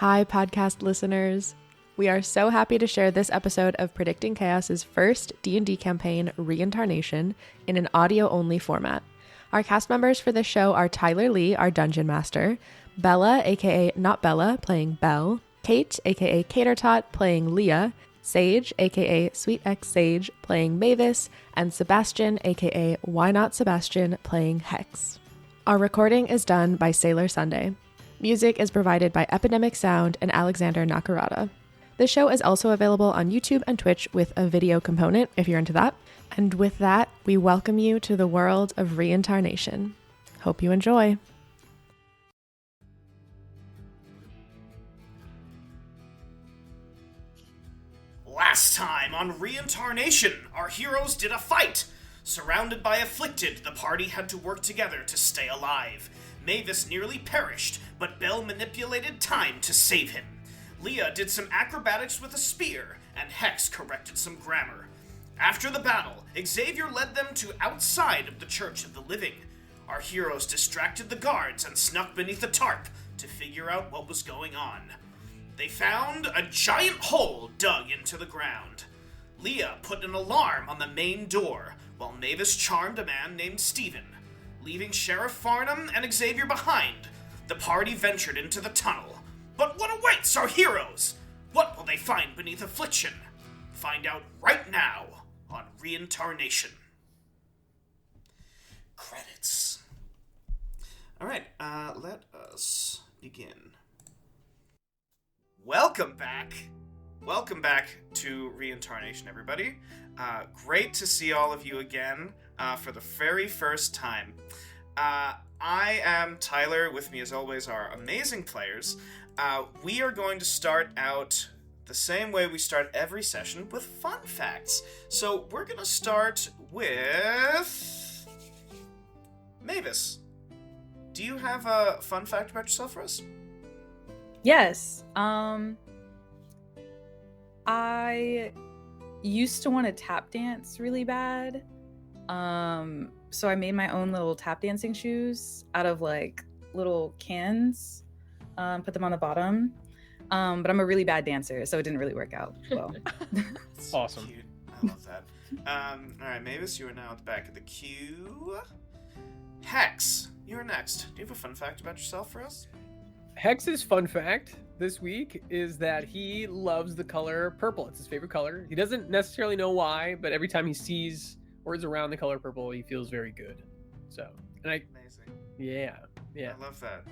Hi, podcast listeners. We are so happy to share this episode of Predicting Chaos's first D&D campaign, Reincarnation, in an audio-only format. Our cast members for this show are Tyler Lee, our Dungeon Master, Bella, aka Not Bella, playing Belle, Kate, aka Catertot, playing Leah, Sage, aka Sweet X Sage, playing Mavis, and Sebastian, aka Why Not Sebastian, playing Hex. Our recording is done by Sailor Sunday. Music is provided by Epidemic Sound and Alexander Nakarada. The show is also available on YouTube and Twitch with a video component if you're into that. And with that, we welcome you to the world of Reincarnation. Hope you enjoy. Last time on Reincarnation, our heroes did a fight. Surrounded by afflicted, the party had to work together to stay alive. Mavis nearly perished, but Belle manipulated time to save him. Leah did some acrobatics with a spear, and Hex corrected some grammar. After the battle, Xavier led them to outside of the Church of the Living. Our heroes distracted the guards and snuck beneath a tarp to figure out what was going on. They found a giant hole dug into the ground. Leah put an alarm on the main door, while Mavis charmed a man named Stephen. Leaving Sheriff Farnham and Xavier behind, the party ventured into the tunnel. But what awaits our heroes? What will they find beneath affliction? Find out right now on Reincarnation. Credits. Alright, let us begin. Welcome back. Welcome back to Reincarnation, everybody. Great to see all of you again for the very first time. I am Tyler. With me, as always, are amazing players. We are going to start out the same way we start every session, with fun facts. So we're going to start with Mavis. Do you have a fun fact about yourself for us? Yes. I used to want to tap dance really bad. So I made my own little tap dancing shoes out of like little cans, put them on the bottom. But I'm a really bad dancer, so it didn't really work out well. Awesome. Cute. I love that. All right, Mavis, you are now at the back of the queue. Hex, you're next. Do you have a fun fact about yourself for us? Hex's fun fact this week is that he loves the color purple. It's his favorite color. He doesn't necessarily know why, but every time he sees or is around the color purple, he feels very good. So, Amazing. Yeah. I love that.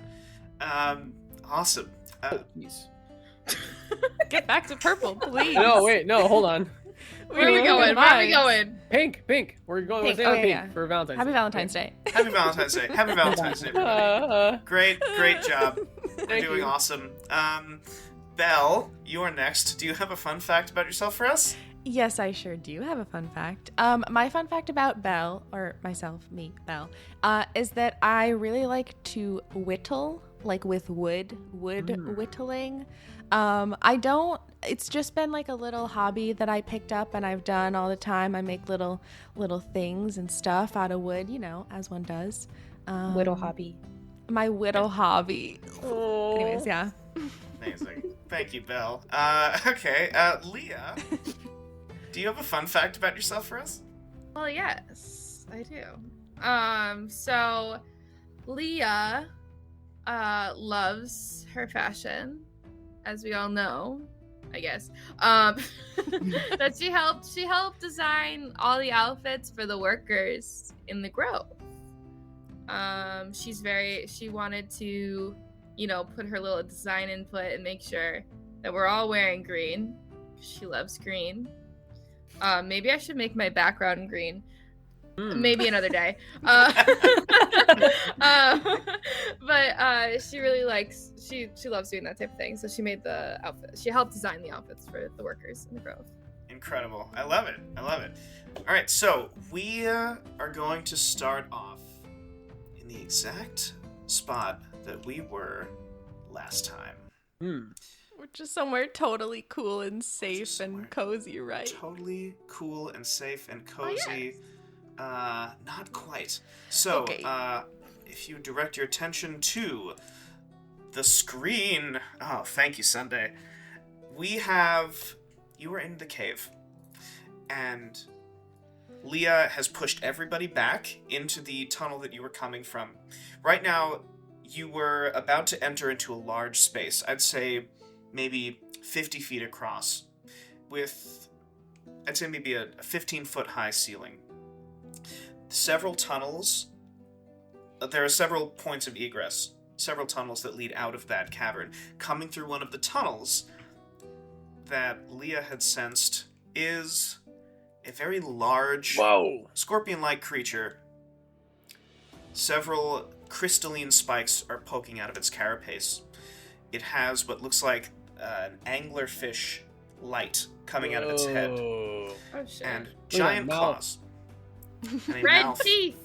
Awesome. Please. Get back to purple, please. No, hold on. Where are we going? Where are we going? Pink. We're going with pink for Valentine's Happy Day. Valentine's Day. Happy Valentine's Day. Happy Valentine's Day, everybody. Great job. You're doing awesome. Belle, you are next. Do you have a fun fact about yourself for us? Yes, I sure do have a fun fact. My fun fact about Belle, or myself, me, Belle, is that I really like to whittle, like with wood whittling. It's just been like a little hobby that I picked up and I've done all the time. I make little things and stuff out of wood, as one does. Whittle hobby. My whittle hobby. Oh. Anyways, yeah. Amazing. Thank you, Belle. Okay, Leah, do you have a fun fact about yourself for us? Well, yes, I do. So Leah loves her fashion, as we all know, I guess. That she helped design all the outfits for the workers in the grove. She wanted to, put her little design input and make sure that we're all wearing green. She loves green. Maybe I should make my background green. Maybe another day. But she really likes, she loves doing that type of thing. So she made the outfit. She helped design the outfits for the workers in the grove. Incredible. I love it. All right, so we are going to start off in the exact spot that we were last time. Which is somewhere totally cool and safe and cozy, right? Totally cool and safe and cozy. Oh, yes. Not quite. So, Okay. if you direct your attention to The screen. Oh, thank you, Sunday. You were in the cave, and Leah has pushed everybody back into the tunnel that you were coming from. Right now, you were about to enter into a large space. I'd say maybe 50 feet across, with, I'd say maybe a 15-foot high ceiling. Several tunnels. There are several points of egress, several tunnels that lead out of that cavern. Coming through one of the tunnels that Leah had sensed is a very large, scorpion-like creature. Several crystalline spikes are poking out of its carapace. It has what looks like an anglerfish light coming out of its head. Oh, shit. And giant claws. And a Red mouth. teeth!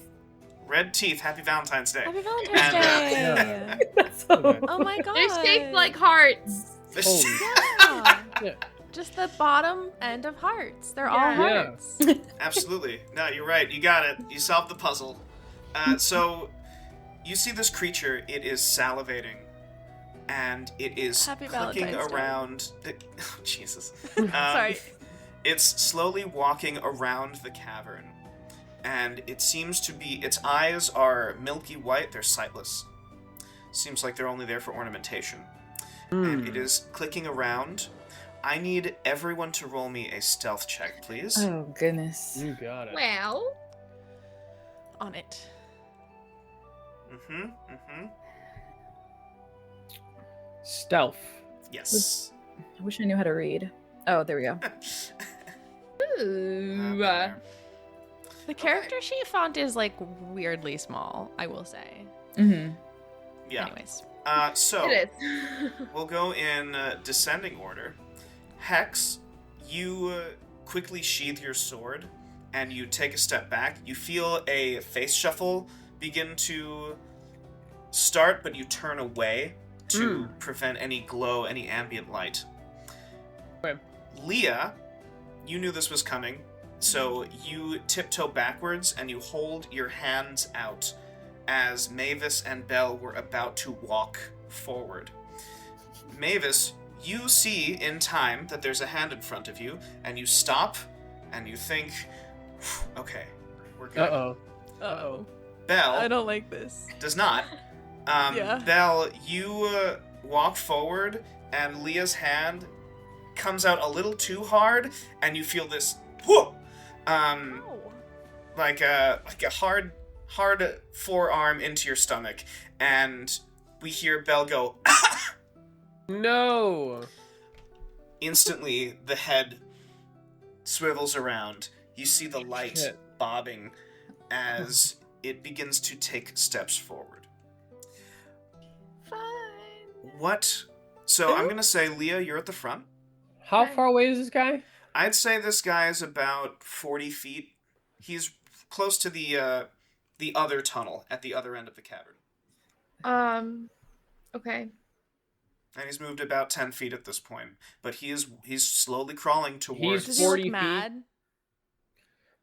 Red teeth. Happy Valentine's Day. Happy Valentine's Day! So- Oh my god. They're shaped like hearts. Yeah. Yeah. Just the bottom end of hearts. They're all Yeah. hearts. Absolutely. No, you're right. You got it. You solved the puzzle. So, you see this creature. It is salivating. And it is Happy clicking Valentine's Day. around... Oh, Jesus. Sorry. It's slowly walking around the cavern. And it seems to be... Its eyes are milky white. They're sightless. Seems like they're only there for ornamentation. And it is clicking around. I need everyone to roll me a stealth check, please. Oh goodness. You got it. Well, On it. Stealth. Yes. I wish I knew how to read. Oh, there we go. ooh. The character sheet font is like weirdly small, I will say. Mm-hmm. Yeah. Anyways. So, It is. we'll go in descending order. Hex, you quickly sheath your sword, and you take a step back. You feel a face shuffle begin to start, but you turn away to prevent any glow, any ambient light. Okay. Leah, you knew this was coming, so you tiptoe backwards, and you hold your hands out as Mavis and Belle were about to walk forward. Mavis, you see in time that there's a hand in front of you, and you stop, and you think, okay, we're good. Uh-oh. Uh-oh. Belle I don't like this. does not. Yeah. Belle, you walk forward, and Leah's hand comes out a little too hard, and you feel this, whoop, Oh. like a hard forearm into your stomach, and we hear Belle go, No. Instantly, the head swivels around. You see the light Shit. bobbing as it begins to take steps forward. Fine. What? So I'm gonna say, Leah, you're at the front. How far away is this guy? I'd say this guy is about 40 feet. He's close to the other tunnel at the other end of the cavern. Okay. And he's moved about 10 feet at this point. But he's slowly crawling towards... Does he 40 look feet. mad?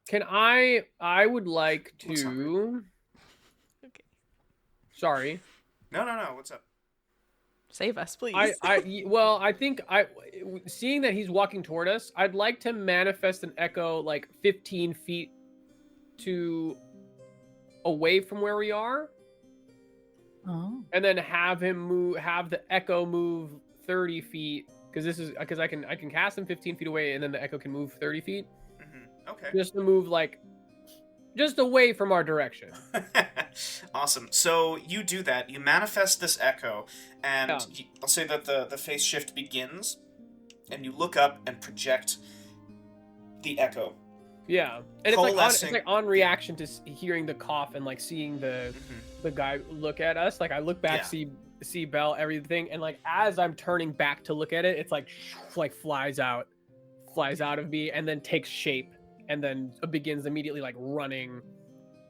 Can I would like Looks to... Okay. Sorry. No. What's up? Save us, please. I think seeing that he's walking toward us, I'd like to manifest an echo like 15 feet away from where we are, Oh. and then have the echo move 30 feet, because I can cast him 15 feet away, and then the echo can move 30 feet, Okay. just to move just away from our direction. Awesome. So you do that. You manifest this echo, and Yeah. I'll say that the phase shift begins, and you look up and project the echo. Yeah, and it's Coalescing. like on reaction to hearing the cough and like seeing the guy look at us. Like I look back, see Belle, everything, and like as I'm turning back to look at it, it's like flies out of me, and then takes shape, and then begins immediately like running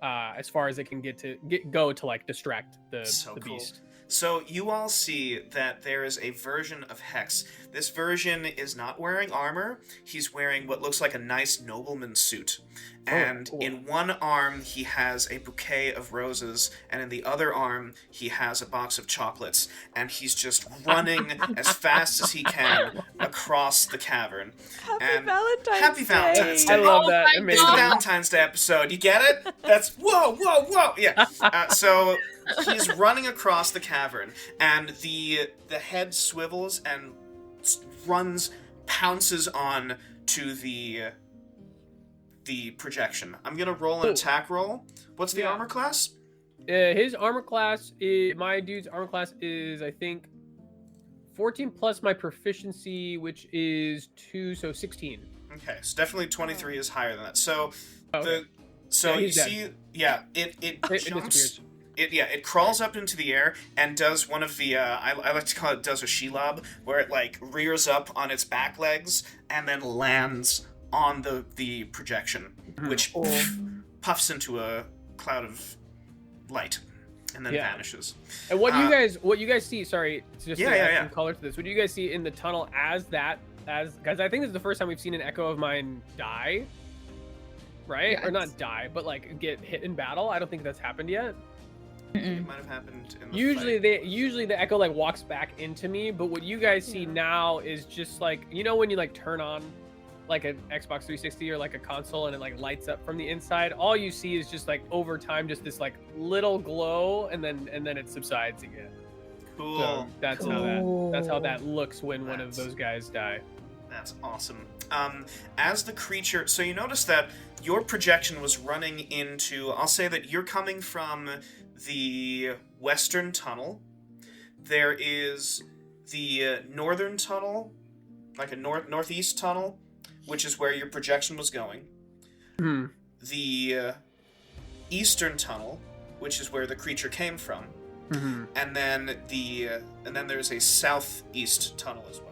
as far as it can go to like distract the So cool. beast. So you all see that there is a version of Hex. This version is not wearing armor. He's wearing what looks like a nice nobleman suit. And cool. in one arm, he has a bouquet of roses, and in the other arm, he has a box of chocolates. And he's just running as fast as he can across the cavern. Happy Valentine's Day! I love that. my It's the God. Valentine's Day episode. You get it? That's whoa. Yeah. So he's running across the cavern, and the head swivels and pounces on to the projection. I'm gonna roll an attack roll. What's the armor class? His armor class my dude's armor class is, I think, 14 plus my proficiency, which is 2, so 16. Okay, so definitely 23 is higher than that. So Okay. you he's dead. see, it It jumps. disappears. It crawls up into the air and does one of the I like to call it does a shelob, where it like rears up on its back legs and then lands on the projection, which puffs into a cloud of light and then vanishes. And what you guys see, sorry, just to add some color to this, what do you guys see in the tunnel as guys, I think this is the first time we've seen an echo of mine die, right? Yes. Or not die, but like get hit in battle. I don't think that's happened yet. It might have happened in the Usually the echo like walks back into me, but what you guys see now is just like, you know when you like turn on like an Xbox 360 or like a console and it like lights up from the inside, all you see is just like over time just this like little glow and then it subsides again. Cool. So that's how that looks when one of those guys die. That's awesome. As the creature, so you notice that your projection was running into, I'll say that you're coming from the western tunnel. There is the northern tunnel, like a northeast tunnel, which is where your projection was going. Hmm. The eastern tunnel, which is where the creature came from. Mm-hmm. And then there's a southeast tunnel as well.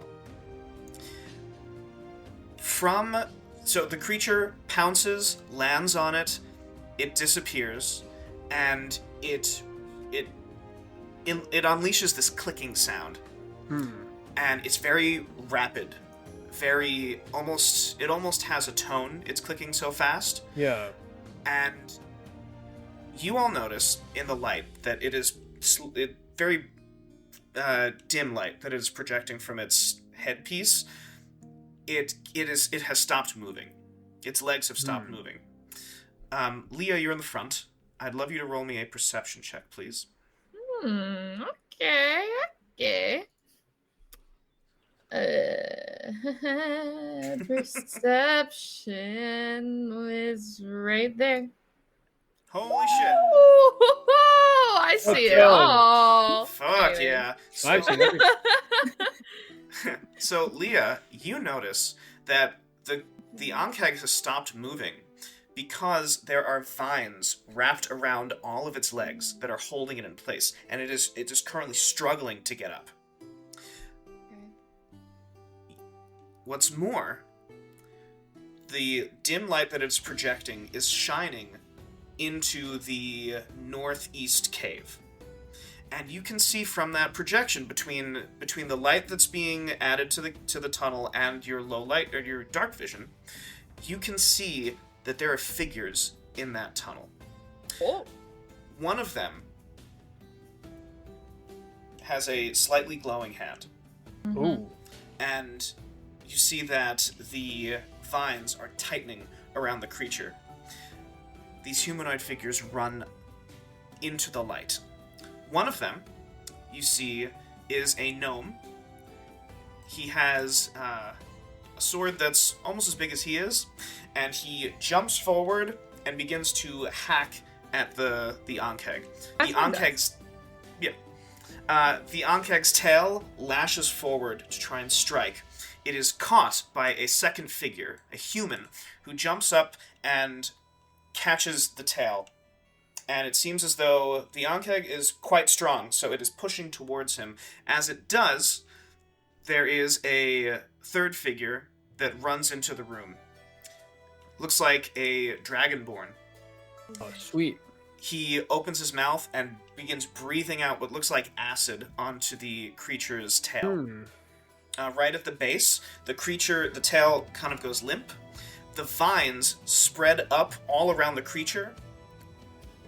So the creature pounces, lands on it, it disappears, and it unleashes this clicking sound. And it's very rapid, it almost has a tone. It's clicking so fast. Yeah. And you all notice in the light that it is very dim light that it is projecting from its headpiece. It has stopped moving. Its legs have stopped moving. Leah, you're in the front. I'd love you to roll me a perception check, please. Okay. Perception was right there. Holy shit. Ooh, I see it all. Fuck Anyway. yeah. I've seen everything. So, Leah, you notice that the Ankeg has stopped moving because there are vines wrapped around all of its legs that are holding it in place, and it is currently struggling to get up. What's more, the dim light that it's projecting is shining into the northeast cave. And you can see from that projection between the light that's being added to the tunnel and your low light or your dark vision, you can see that there are figures in that tunnel. Oh. One of them has a slightly glowing hand. Ooh. And you see that the vines are tightening around the creature. These humanoid figures run into the light. One of them, you see, is a gnome. He has a sword that's almost as big as he is, and he jumps forward and begins to hack at the Ankeg. The Ankeg's tail lashes forward to try and strike. It is caught by a second figure, a human, who jumps up and catches the tail. And it seems as though the Ankeg is quite strong, so it is pushing towards him. As it does, there is a third figure that runs into the room. Looks like a dragonborn. Oh, sweet. He opens his mouth and begins breathing out what looks like acid onto the creature's tail. Right at the base, the tail kind of goes limp. The vines spread up all around the creature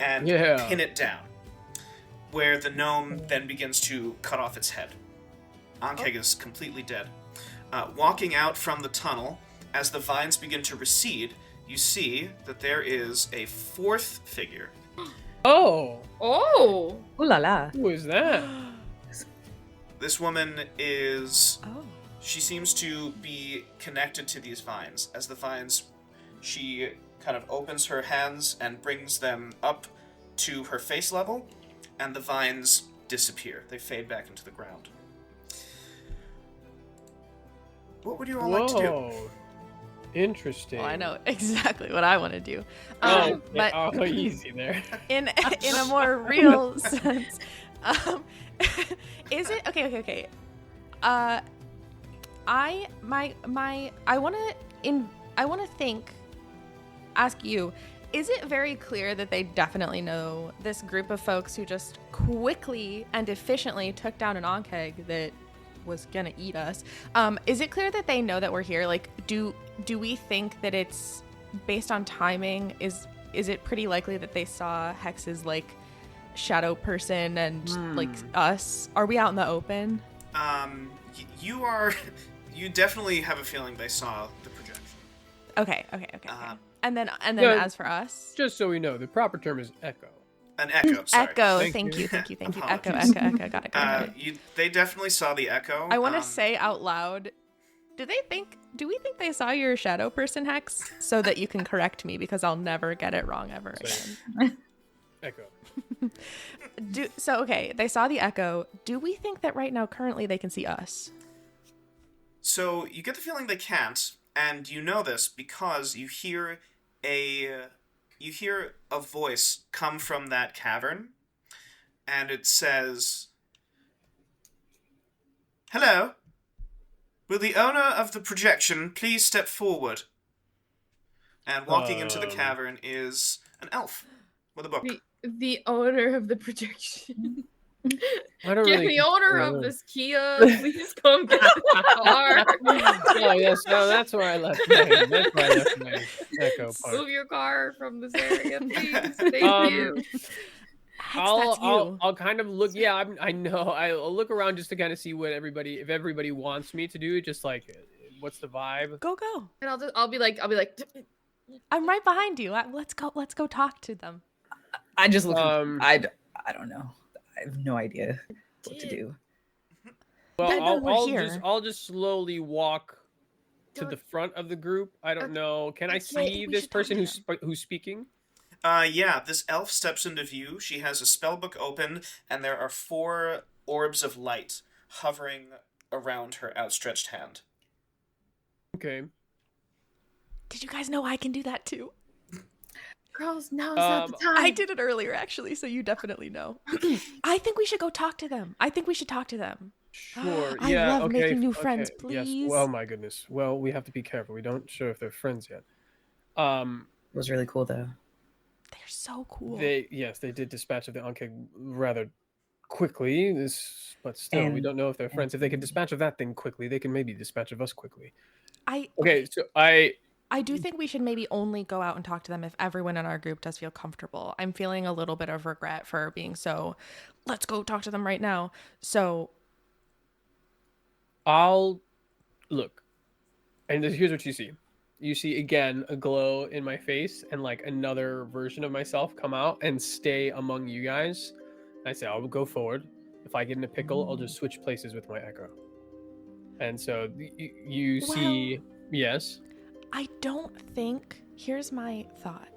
and pin it down, where the gnome then begins to cut off its head. Ankeg is completely dead. Walking out from the tunnel, as the vines begin to recede, you see that there is a fourth figure. Oh! Oh! Ooh la la. Who is that? This woman is... Oh. She seems to be connected to these vines. As the vines, she kind of opens her hands and brings them up to her face level, and the vines disappear. They fade back into the ground. What would you all like to do? Interesting. Well, I know exactly what I want to do. But easy there. In a more real sense, is it okay? I want to ask you, is it very clear that they definitely know this group of folks who just quickly and efficiently took down an Ankeg that was gonna eat us? Is it clear that they know that we're here? Like, do we think that it's based on timing? Is it pretty likely that they saw Hex's like shadow person and like us? Are we out in the open? You definitely have a feeling they saw the projection. Okay. And then as for us, Just so we know, the proper term is echo. An echo, sorry. echo. Thank Thank you. Echo. Apologies. Got it. They definitely saw the echo. I want to say out loud, do we think they saw your shadow person, Hex? So that you can correct me, because I'll never get it wrong ever again. Echo. Okay, they saw the echo. Do we think that right now, currently, they can see us? So you get the feeling they can't, and you know this because you hear a voice come from that cavern, and it says, "Hello. Will the owner of the projection please step forward?" And walking into the cavern is an elf with a book. The owner of the projection. I don't Can really... the owner of this Kia please come get the car? Oh, yes, no, that's where I left my echo part. Move your car from this area, please. Thank you. I'll kind of look. Yeah, I know. I'll look around just to kind of see if everybody wants me to do. Just like, what's the vibe? Go. And I'll be like, I'm right behind you. Let's go talk to them. I just look. I don't know. I have no idea what to do. Well, I'll just slowly walk to the front of the group. I don't know. Can I see this person who's speaking? Yeah, this elf steps into view. She has a spellbook open, and there are 4 orbs of light hovering around her outstretched hand. Okay. Did you guys know I can do that too? girls, now's not the time. I did it earlier, actually, so you definitely know. I think we should go talk to them. Sure. I love making new friends, please. Yes. Well, my goodness. Well, we have to be careful. We don't show if they're friends yet. It was really cool, though. They're so cool. They did dispatch of the Ankeg rather quickly. But still, we don't know if they're friends. If they can dispatch of that thing quickly, they can maybe dispatch of us quickly. I do think we should maybe only go out and talk to them if everyone in our group does feel comfortable. I'm feeling a little bit of regret for being so, let's go talk to them right now. So I'll look, and here's what you see. You see again a glow in my face and like another version of myself come out and stay among you guys. I say I'll go forward. If I get in a pickle, I'll just switch places with my echo. And so you see, yes. I don't think, here's my thought.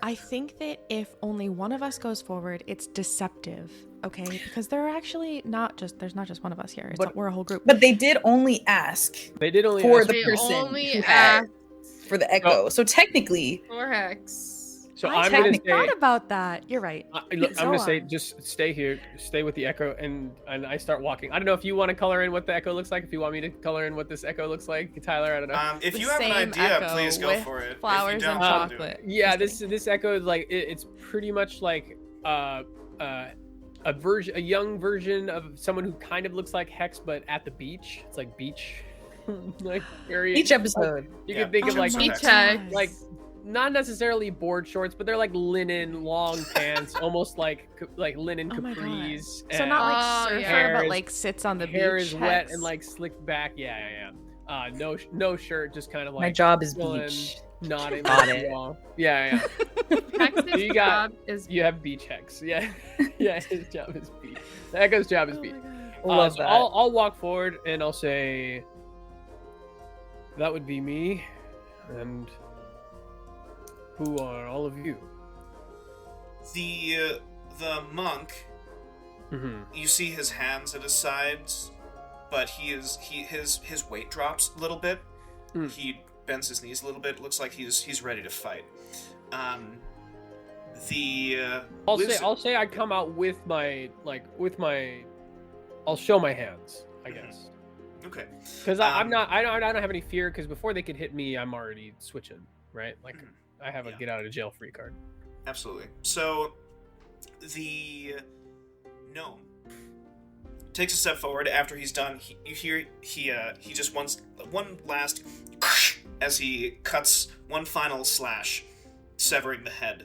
I think that if only one of us goes forward, it's deceptive, okay? Because there's not just one of us here. We're a whole group. But they did only ask for the person who had for the echo. So technically, or Hex. So I thought about that. You're right. I'm gonna say just stay here, stay with the echo, and I start walking. I don't know if you want to color in what the echo looks like. If you want me to color in what this echo looks like, Tyler, I don't know. If you have an idea, please go for it. Flowers and chocolate. Yeah, this echo is like it's pretty much like a young version of someone who kind of looks like Hex, but at the beach. It's like beach, like very Each episode. You can think of like Beach Hex. like not necessarily board shorts, but they're like linen long pants, almost like linen Oh my God. capris. So and not like Oh, surfer, yeah. but Hair like sits on the beach. hair is wet Hex. and like slicked back. Yeah. No shirt, just kind of like My job is chilling, beach. nodding. Got at it. you all. Yeah. Hex's You got- job is You have beach Hex. Yeah. Yeah, his job is beach. The Echo's job is Oh beach. my God. Love So that. I'll walk forward and I'll say, that would be me, and who are all of you? The monk, Mm-hmm. you see his hands at his sides, but his weight drops a little bit. Mm. He bends his knees a little bit. Looks like he's ready to fight. I'll say I come out with my I'll show my hands, I guess, Okay. because I don't have any fear, because before they could hit me, I'm already switching, right? Like I have a Yeah. get out of jail free card. Absolutely. So, the gnome takes a step forward. After he's done, you hear he just wants one last as he cuts one final slash, severing the head,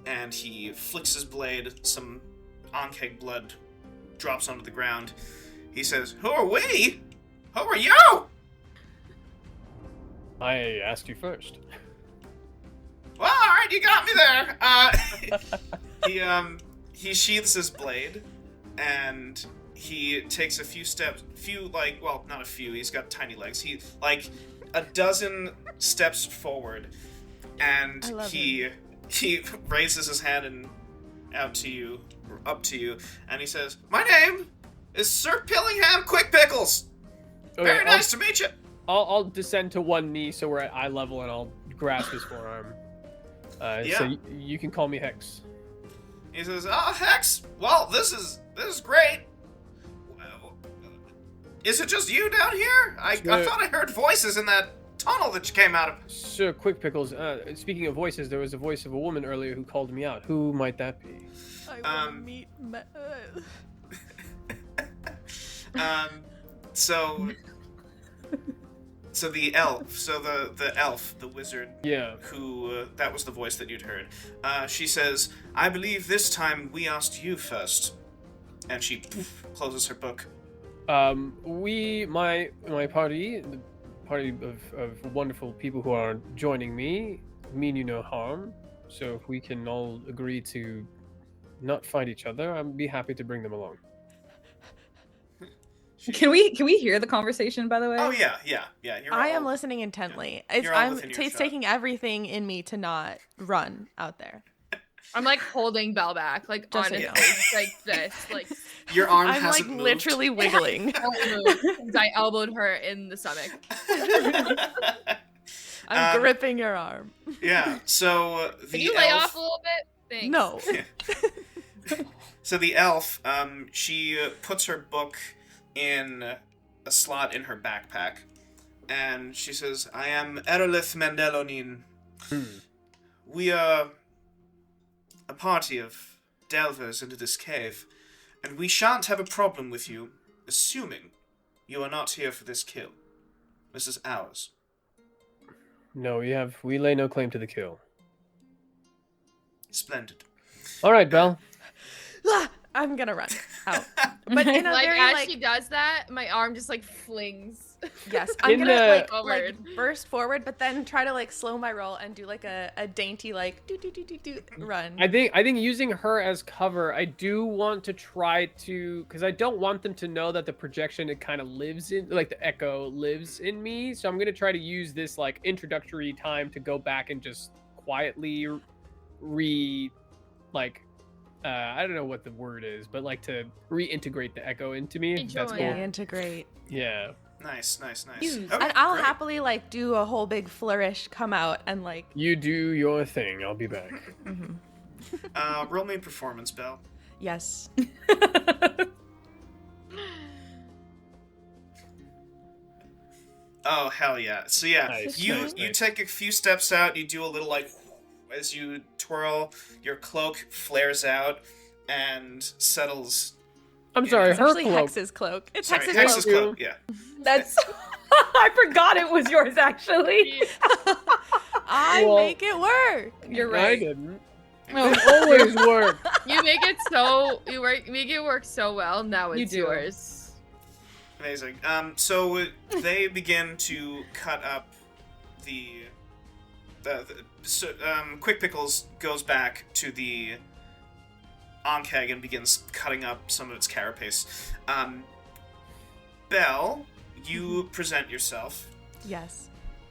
and he flicks his blade. Some Ankeg blood drops onto the ground. He says, "Who are we? Who are you?" I asked you first. Well, all right, you got me there. He sheaths his blade, and he takes a few steps. Not a few. He's got tiny legs. He like a dozen steps forward, and I love he raises his hand and up to you, and he says, "My name is Sir Pillingham Quick Pickles. Okay, Very nice to meet you." I'll descend to one knee so we're at eye level, and I'll grasp his forearm. Yeah. So you can call me Hex. He says, "Oh, Hex. Well, this is great. Well, is it just you down here? I thought I heard voices in that tunnel that you came out of." Sir Quick Pickles, speaking of voices, there was a voice of a woman earlier who called me out. Who might that be? I want to meet. So the elf, the wizard, Yeah. who that was the voice that you'd heard. She says, "I believe this time we asked you first," and she closes her book. My party, the party of wonderful people who are joining me, mean you no harm. So if we can all agree to not fight each other, I'd be happy to bring them along. Can we hear the conversation, by the way? Oh yeah. You're I am all- listening intently. You're all within It's earshot. taking everything in me to not run out there. I'm like holding Bell back, like Just on so his you know. face, like this, like Your arm I'm like hasn't moved. literally wiggling. don't move, 'cause I elbowed her in the stomach. I'm gripping your arm. Yeah. So the Can you lay elf, off a little bit? Thanks. No. So the elf, she puts her book in a slot in her backpack, and she says, "I am Erolith Mendelonin. We are a party of delvers into this cave, and we shan't have a problem with you, assuming you are not here for this kill. This is ours." No, we lay no claim to the kill. Splendid. All right, Belle. Ah, I'm gonna run out. But in a Like very as like she does that, my arm just like flings. yes, I'm In gonna the- like burst forward, but then try to like slow my roll and do like a dainty like do run. I think using her as cover, I do want to try to, because I don't want them to know that the projection, it kind of lives in, like the echo lives in me. So I'm gonna try to use this like introductory time to go back and just quietly I don't know what the word is, but like to reintegrate the echo into me. If that's Enjoy. cool. Yeah, integrate. Yeah. Nice. Use. Okay, And I'll great. happily like do a whole big flourish, come out and like You do your thing. I'll be back. mhm. Roll me a performance, Belle. Yes. Oh, hell yeah. So yeah, Nice, you nice, you nice. take a few steps out, you do a little like as you twirl, your cloak flares out and settles. I'm sorry, It's her actually cloak. Hex's cloak. It's Sorry, Hex's Hex's cloak. cloak. Yeah. That's. I forgot it was yours, actually. I Well, make it work. You're I right. didn't. Oh. It always worked. You make it make it work so well. Now it's You do. yours. Amazing. So they begin to cut up Quick Pickles goes back to the Ankeg and begins cutting up some of its carapace. Belle, you present yourself. Yes.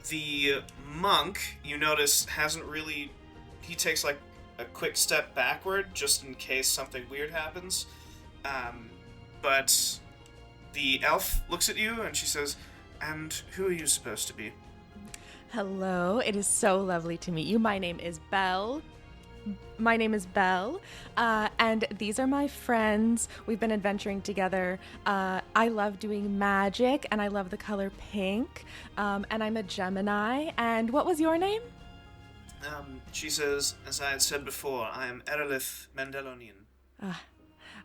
The monk, you notice, hasn't really... He takes, like, a quick step backward, just in case something weird happens. But the elf looks at you, and she says, "And who are you supposed to be?" Hello, it is so lovely to meet you. My name is Belle. And these are my friends. We've been adventuring together. I love doing magic, and I love the color pink. And I'm a Gemini. And what was your name? She says, "As I had said before, I am Erelith Mendelonian."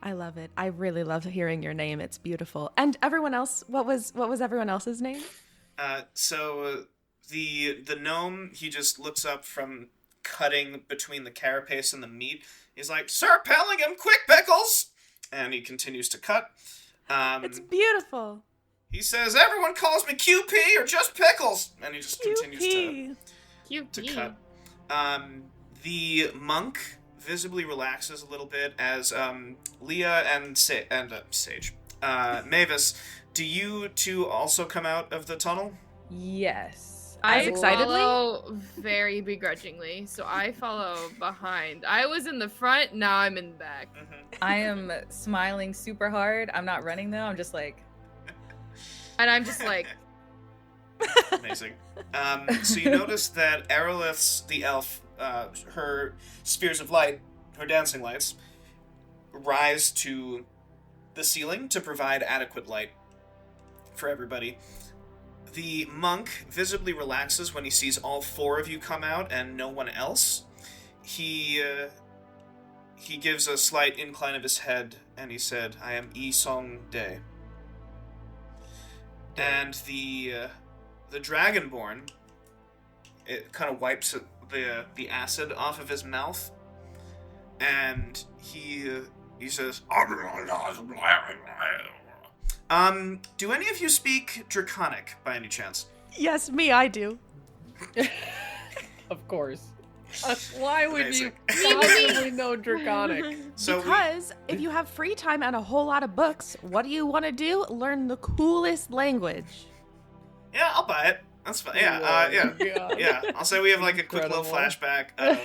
I love it. I really love hearing your name. It's beautiful. And everyone else, what was everyone else's name? The gnome, he just looks up from cutting between the carapace and the meat. He's like, "Sir Pellingham, Quick Pickles!" And he continues to cut. It's beautiful. He says, "Everyone calls me QP or just Pickles!" And he just continues to cut. The monk visibly relaxes a little bit as Leah and Sage. Mavis, do you two also come out of the tunnel? Yes. I excitedly? follow very begrudgingly, so I follow behind. I was in the front, now I'm in the back. I am smiling super hard. I'm not running though. I'm just like. And I'm just like, Amazing. So you notice that Erelith's, the elf, her spears of light, her dancing lights, rise to the ceiling to provide adequate light for everybody. The monk visibly relaxes when he sees all four of you come out and no one else. He gives a slight incline of his head and he said, "I am Yi Song Dae." And the Dragonborn, it kind of wipes the acid off of his mouth, and he says, "Do any of you speak Draconic by any chance?" Yes, me, I do. Of course. Why would Amazing. you possibly know Draconic? So Because if you have free time and a whole lot of books, what do you want to do? Learn the coolest language. yeah, I'll buy it. That's fine. Yeah, God. yeah. I'll say we have like a quick little Incredible. flashback of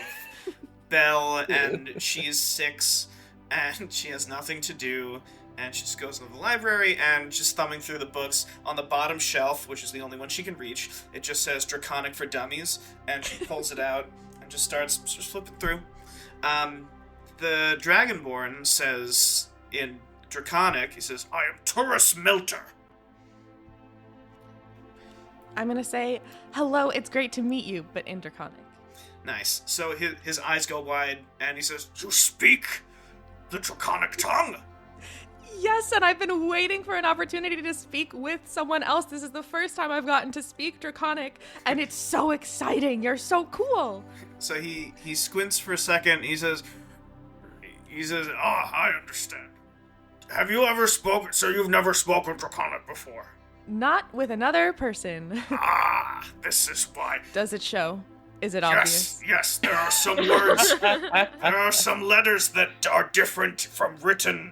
Belle, and she's 6, and she has nothing to do, and she just goes into the library and just thumbing through the books. On the bottom shelf, which is the only one she can reach, it just says Draconic for Dummies, and she pulls it out and just starts just flipping through. The Dragonborn says in Draconic, he says, "I am Turris Milter." I'm going to say, hello, it's great to meet you, but in Draconic. Nice. So his eyes go wide, and he says, "You speak the Draconic tongue?" Yes, and I've been waiting for an opportunity to speak with someone else. This is the first time I've gotten to speak Draconic, and it's so exciting. You're so cool. So he squints for a second. He says, I understand. Have you ever spoken? So you've never spoken Draconic before? Not with another person. This is why. Does it show? Is it obvious? Yes, there are some words. There are some letters that are different from written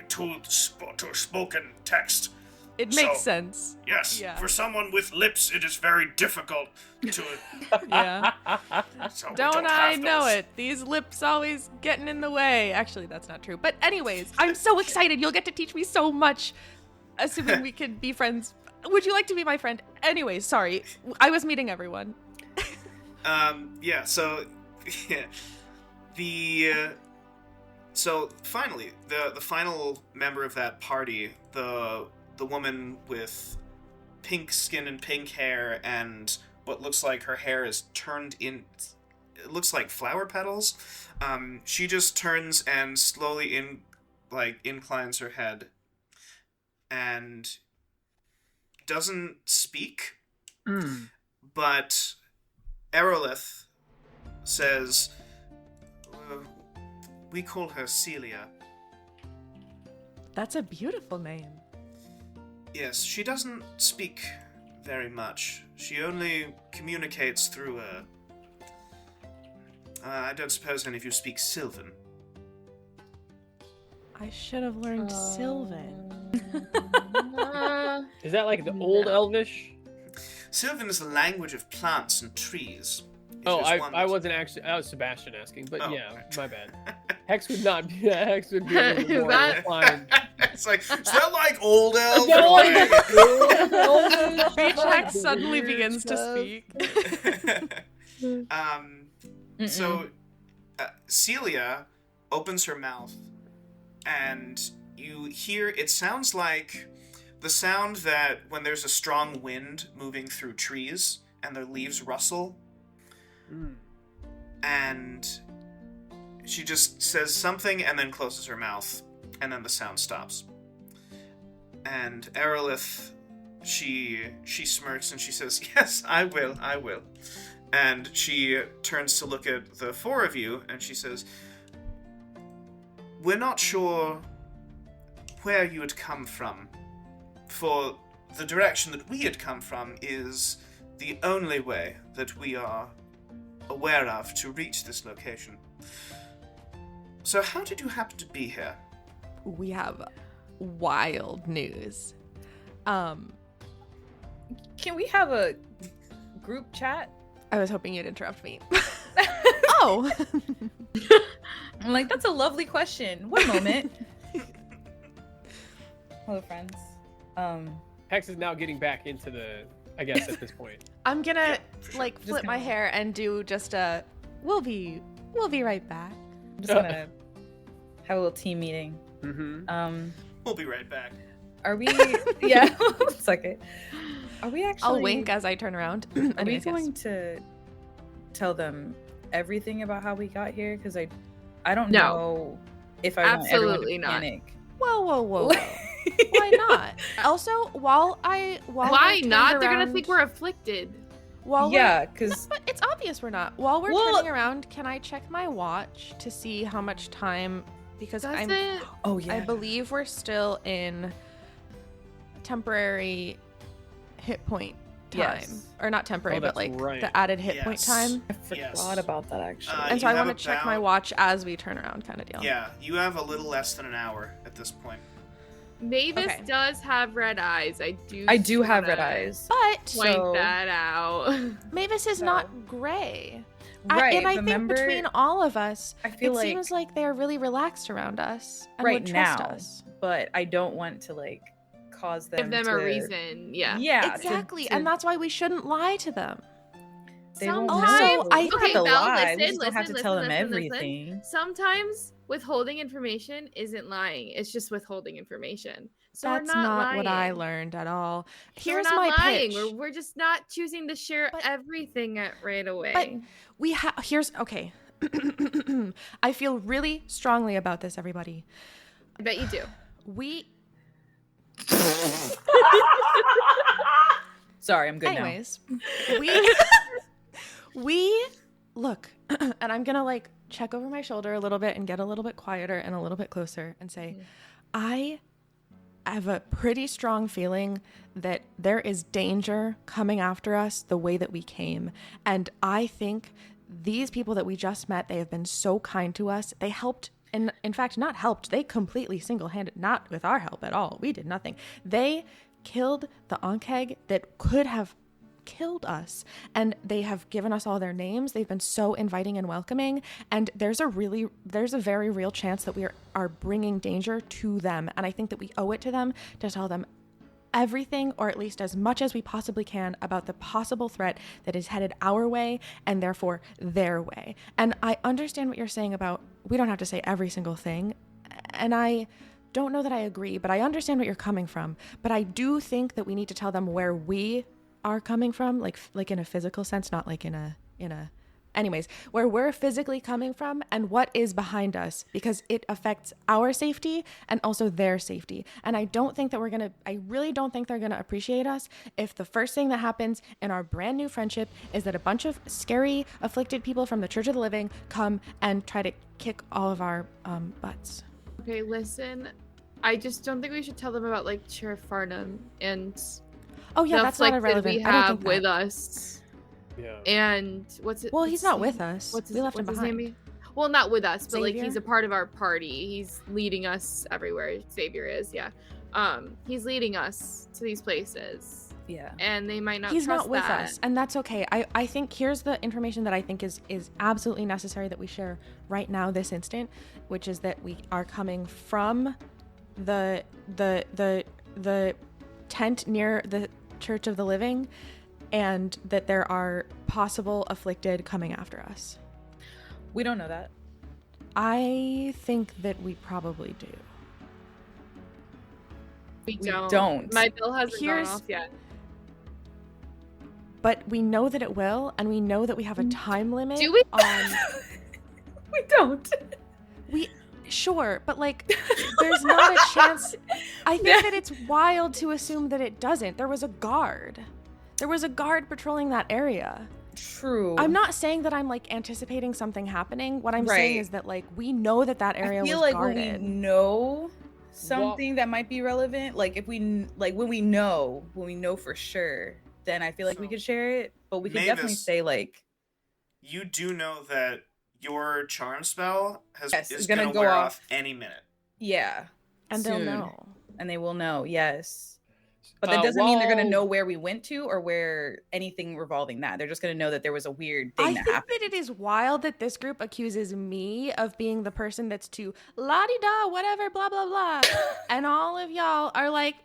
to spoken text. It makes So- sense. Yes, Yeah. for someone with lips, it is very difficult to. Yeah. So we Don't I have know those. it? These lips always getting in the way. Actually, that's not true. But anyways, I'm so excited. You'll get to teach me so much, assuming we can be friends. Would you like to be my friend? Anyways, sorry. I was meeting everyone. Yeah, so yeah. So finally, the final member of that party, the woman with pink skin and pink hair, and what looks like her hair is turned in it looks like flower petals. She just turns and slowly inclines her head and doesn't speak. But Aerolith says, we call her Celia. That's a beautiful name. Yes, she doesn't speak very much. She only communicates through I don't suppose any of you speak Sylvan. I should have learned Sylvan. Is that like the old Elvish? Sylvan is the language of plants and trees. I wasn't actually. That was Sebastian asking, but Oh, yeah, okay. my bad. Hex would not be. Hex would be a little more That- inclined. It's like, is that like old elf? Beach Hex suddenly begins to speak. So Celia opens her mouth, and you hear, it sounds like the sound that when there's a strong wind moving through trees and their leaves rustle. And she just says something and then closes her mouth, and then the sound stops. And Aerolith, she smirks and she says, yes, I will. And she turns to look at the four of you, and she says, we're not sure where you had come from, for the direction that we had come from is the only way that we are aware of to reach this location. So how did you happen to be here? We have wild news. Can we have a group chat? I was hoping you'd interrupt me. Oh! I'm like, that's a lovely question. One moment. Hello, friends. Hex is now getting back into the. I guess at this point. I'm gonna Yeah, for sure. like flip my hair and do just a we'll be right back. I'm just gonna have a little team meeting. Mm-hmm. We'll be right back. Are we? Yeah, suck it. Are we actually? I'll wink as I turn around. Are we Anyways, yes. going to tell them everything about how we got here? Because I don't No. know if I want everyone Absolutely to not. panic. Whoa. Why not? Also, while Why we're turned not? They're gonna around- think we're afflicted. while Yeah, because but it's obvious we're not. While we're Well- turning around, can I check my watch to see how much time? Because Does I'm it? oh yeah, I believe we're still in temporary hit point time. Yes. Or not temporary, Oh, but that's like right. the added hit point Yes. time. I forgot Yes. about that actually. Uh, And so you I have want to check my about- watch as we turn around kind of deal. Yeah, you have a little less than an hour at this point. Mavis Okay. does have red eyes. I do have wanna red eyes. But Point So- that out. Mavis is So- not gray. Right, and I remember, think between all of us, I feel it like seems like they're really relaxed around us and right would trust now, us. but I don't want to like cause them Give them to, a reason. Yeah. Yeah, Exactly, and that's why we shouldn't lie to them. they won't Also, know. I- We don't Okay, have to Val, lie. We listen, just don't have to listen, tell them listen, listen. everything. Sometimes withholding information isn't lying. It's just withholding information. So That's we're not what I lying. learned at all. So Here's we're my not lying. pitch. We're just not choosing to share But- everything right away. Okay. I feel really strongly about this, everybody. I bet you do. We, Sorry, I'm good anyways, we look, and I'm gonna like check over my shoulder a little bit and get a little bit quieter and a little bit closer and say, I have a pretty strong feeling that there is danger coming after us the way that we came. And I think these people that we just met, they have been so kind to us. They helped, and in fact, not helped. They completely single-handed, not with our help at all. We did nothing. They killed the Ankeg that could have killed us, and they have given us all their names. They've been so inviting and welcoming, and there's a very real chance that we are bringing danger to them, and I think that we owe it to them to tell them everything, or at least as much as we possibly can, about the possible threat that is headed our way and therefore their way. And I understand what you're saying about we don't have to say every single thing, and I don't know that I agree, but I understand what you're coming from. But I do think that we need to tell them where we are coming from, like in a physical sense, not like in a anyways, where we're physically coming from and what is behind us, because it affects our safety and also their safety. And I really don't think they're gonna appreciate us if the first thing that happens in our brand new friendship is that a bunch of scary, afflicted people from the Church of the Living come and try to kick all of our butts. Okay, listen. I just don't think we should tell them about like Sheriff Farnham and Oh yeah, the that's not afflicted irrelevant. we I don't have think with that. us. Yeah. And what's it? Well, what's he's his not name? with us. What's his, We left him what's his behind. name? Well, not with us, but like Xavier? he's a part of our party. He's leading us everywhere. Xavier is, yeah. He's leading us to these places, Yeah. and they might not. He's trust not with that. us, and that's okay. I think here's the information that I think is absolutely necessary that we share right now, this instant, which is that we are coming from the tent near the Church of the Living, and that there are possible afflicted coming after us. We don't know that. I think that we probably do. We We don't. don't. My bill hasn't Here's- gone off yet. But we know that it will, and we know that we have a time limit. Do we? On We don't. sure, but like, there's not a chance. I think that it's wild to assume that it doesn't. There was a guard. There was a guard patrolling that area. True. I'm not saying that I'm like anticipating something happening. What I'm saying Right. is that like we know that area I feel was like guarded. when we know something that might be relevant, like if we like when we know for sure, then I feel like we So, could share it. But we could definitely Mavis, say like, You do know that your charm spell Yes, is it's gonna gonna go wear off. off any minute. yeah, And they'll soon. know. And they will know. Yes. But that doesn't mean they're gonna know where we went to or where anything revolving that. They're just gonna know that there was a weird thing I that think happened. that it is wild that this group accuses me of being the person that's too la-di-da, whatever, blah, blah, blah. And all of y'all are like,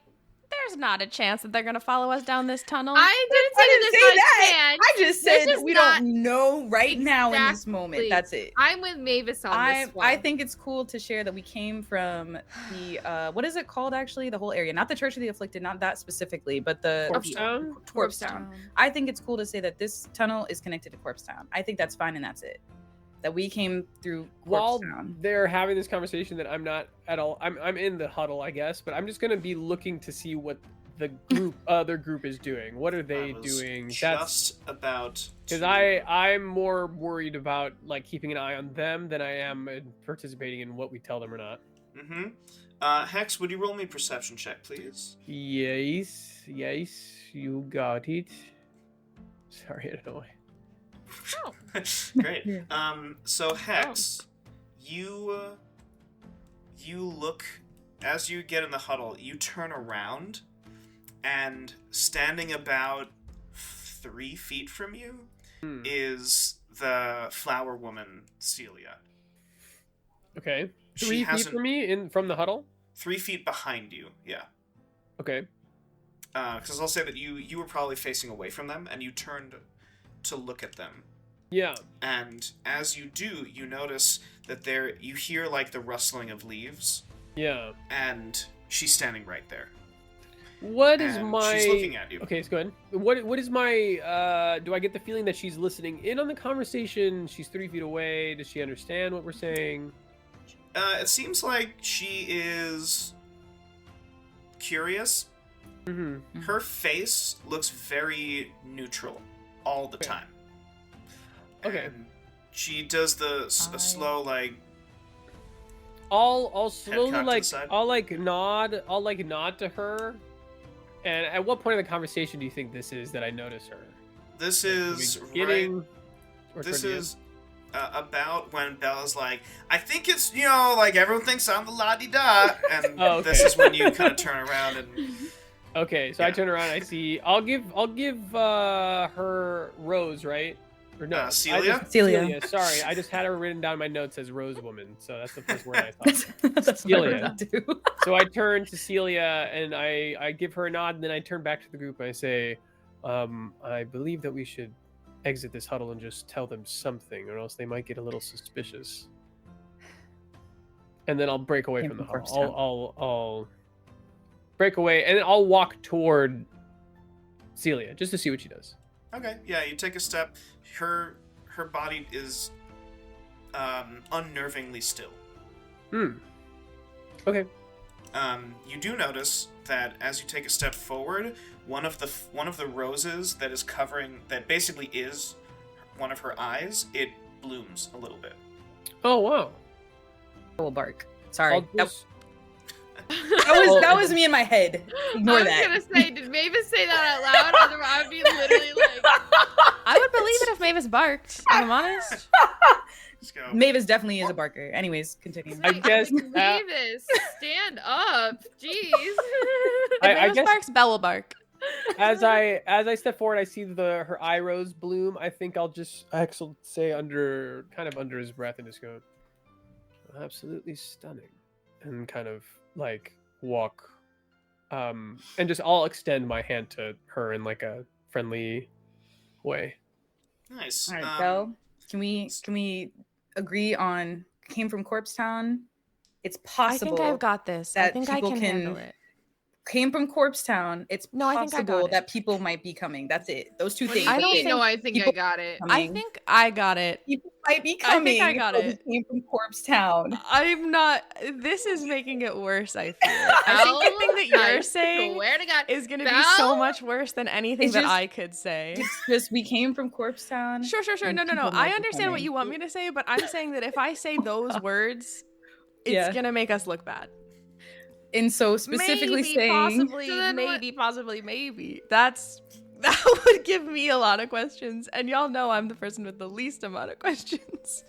there's not a chance that they're going to follow us down this tunnel. I didn't say I didn't say this that. chance. I just This said is we not- don't know right now in this moment. Exactly. That's it. I'm with Mavis on this one. I think it's cool to share that we came from the what is it called actually? The whole area, not the Church of the Afflicted, not that specifically, but the Corpsetown? Corpsetown. I think it's cool to say that this tunnel is connected to Corpsetown. I think that's fine and that's it. That we came through While Corpsetown. they're having this conversation that I'm not at all, I'm in the huddle, I guess, but I'm just gonna be looking to see what the other group is doing. What are they I was doing? Just about Because to- I'm more worried about like keeping an eye on them than I am participating in what we tell them or not. Hex, would you roll me a perception check, please? Yes, you got it. Sorry, I don't know why. Great. So Hex, you look as you get in the huddle. You turn around, and standing about 3 feet from you is the flower woman Celia. Okay, She 3 feet hasn't- from me from the huddle. 3 feet behind you. Yeah. Okay. Because I'll say that you were probably facing away from them, and you turned to look at them. Yeah. And as you do, you notice that you hear like the rustling of leaves, Yeah. and she's standing right there. What is And my? She's looking at you. Okay, it's good. What is my? Do I get the feeling that she's listening in on the conversation? She's 3 feet away. Does she understand what we're saying? It seems like she is curious. Mm-hmm. Her face looks very neutral all the Okay. time. Okay. And she does a slow like. I'll slowly cocked to like the side. I'll nod to her. And at what point in the conversation do you think this is that I notice her? This Like, is the right. beginning, or This toward the end? is about when Bella's like, I think it's, like everyone thinks I'm the la-di-da. And Oh, okay. this is when you kind of turn around and. Okay, so I Yeah. turn around. I see. I'll give her Rose, right? Or no, Celia? Celia. Sorry, I just had her written down in my notes as Rose Woman, so that's the first word I thought. That's what I Celia. wrote down too. So I turn to Celia and I give her a nod, and then I turn back to the group and I say, I believe that we should exit this huddle and just tell them something, or else they might get a little suspicious. And then I'll break away Came from the from huddle. I'll break away, and then I'll walk toward Celia just to see what she does. Okay, yeah, you take a step. Her her body is unnervingly still. Okay. You do notice that as you take a step forward, one of the roses that basically is one of her eyes, it blooms a little bit. Oh wow. I will bark. Sorry. I'll just- That was me in my head. Ignore that. I was gonna say, did Mavis say that out loud? Otherwise, I would be literally like, I would believe it if Mavis barked, if I'm honest. Just go. Mavis definitely is a barker. Anyways, continue. I guess. Mavis, stand up. Jeez. If I Mavis guess- barks, Belle will bark. As I step forward, I see her eye rose bloom. I think I'll just say under his breath and just go, absolutely stunning, and kind of like walk, and just I'll extend my hand to her in like a friendly way. Nice. All right, Belle, can we agree on came from Corpsetown? It's I possible. think I've got this. I that think I people can can- handle it. Came from Corpsetown. It's No, I think I got possible it. that people might be coming. That's it. Those two What do things. you I don't mean? think No, I think I people- got it. I Coming. think I got it. People might be I coming. think I got because it. Came from Corpsetown. I'm not. This is making it worse, I feel. I think the thing that I you're saying swear to God. is going to be so Belle? much worse than anything It's that just- I could say. It's just we came from Corpsetown. Sure. and No. people might I be understand what coming. you want me to say, but I'm saying that if I say those words, it's Yeah. going to make us look bad. And so specifically maybe, saying possibly, So then what- maybe. That would give me a lot of questions, and y'all know I'm the person with the least amount of questions.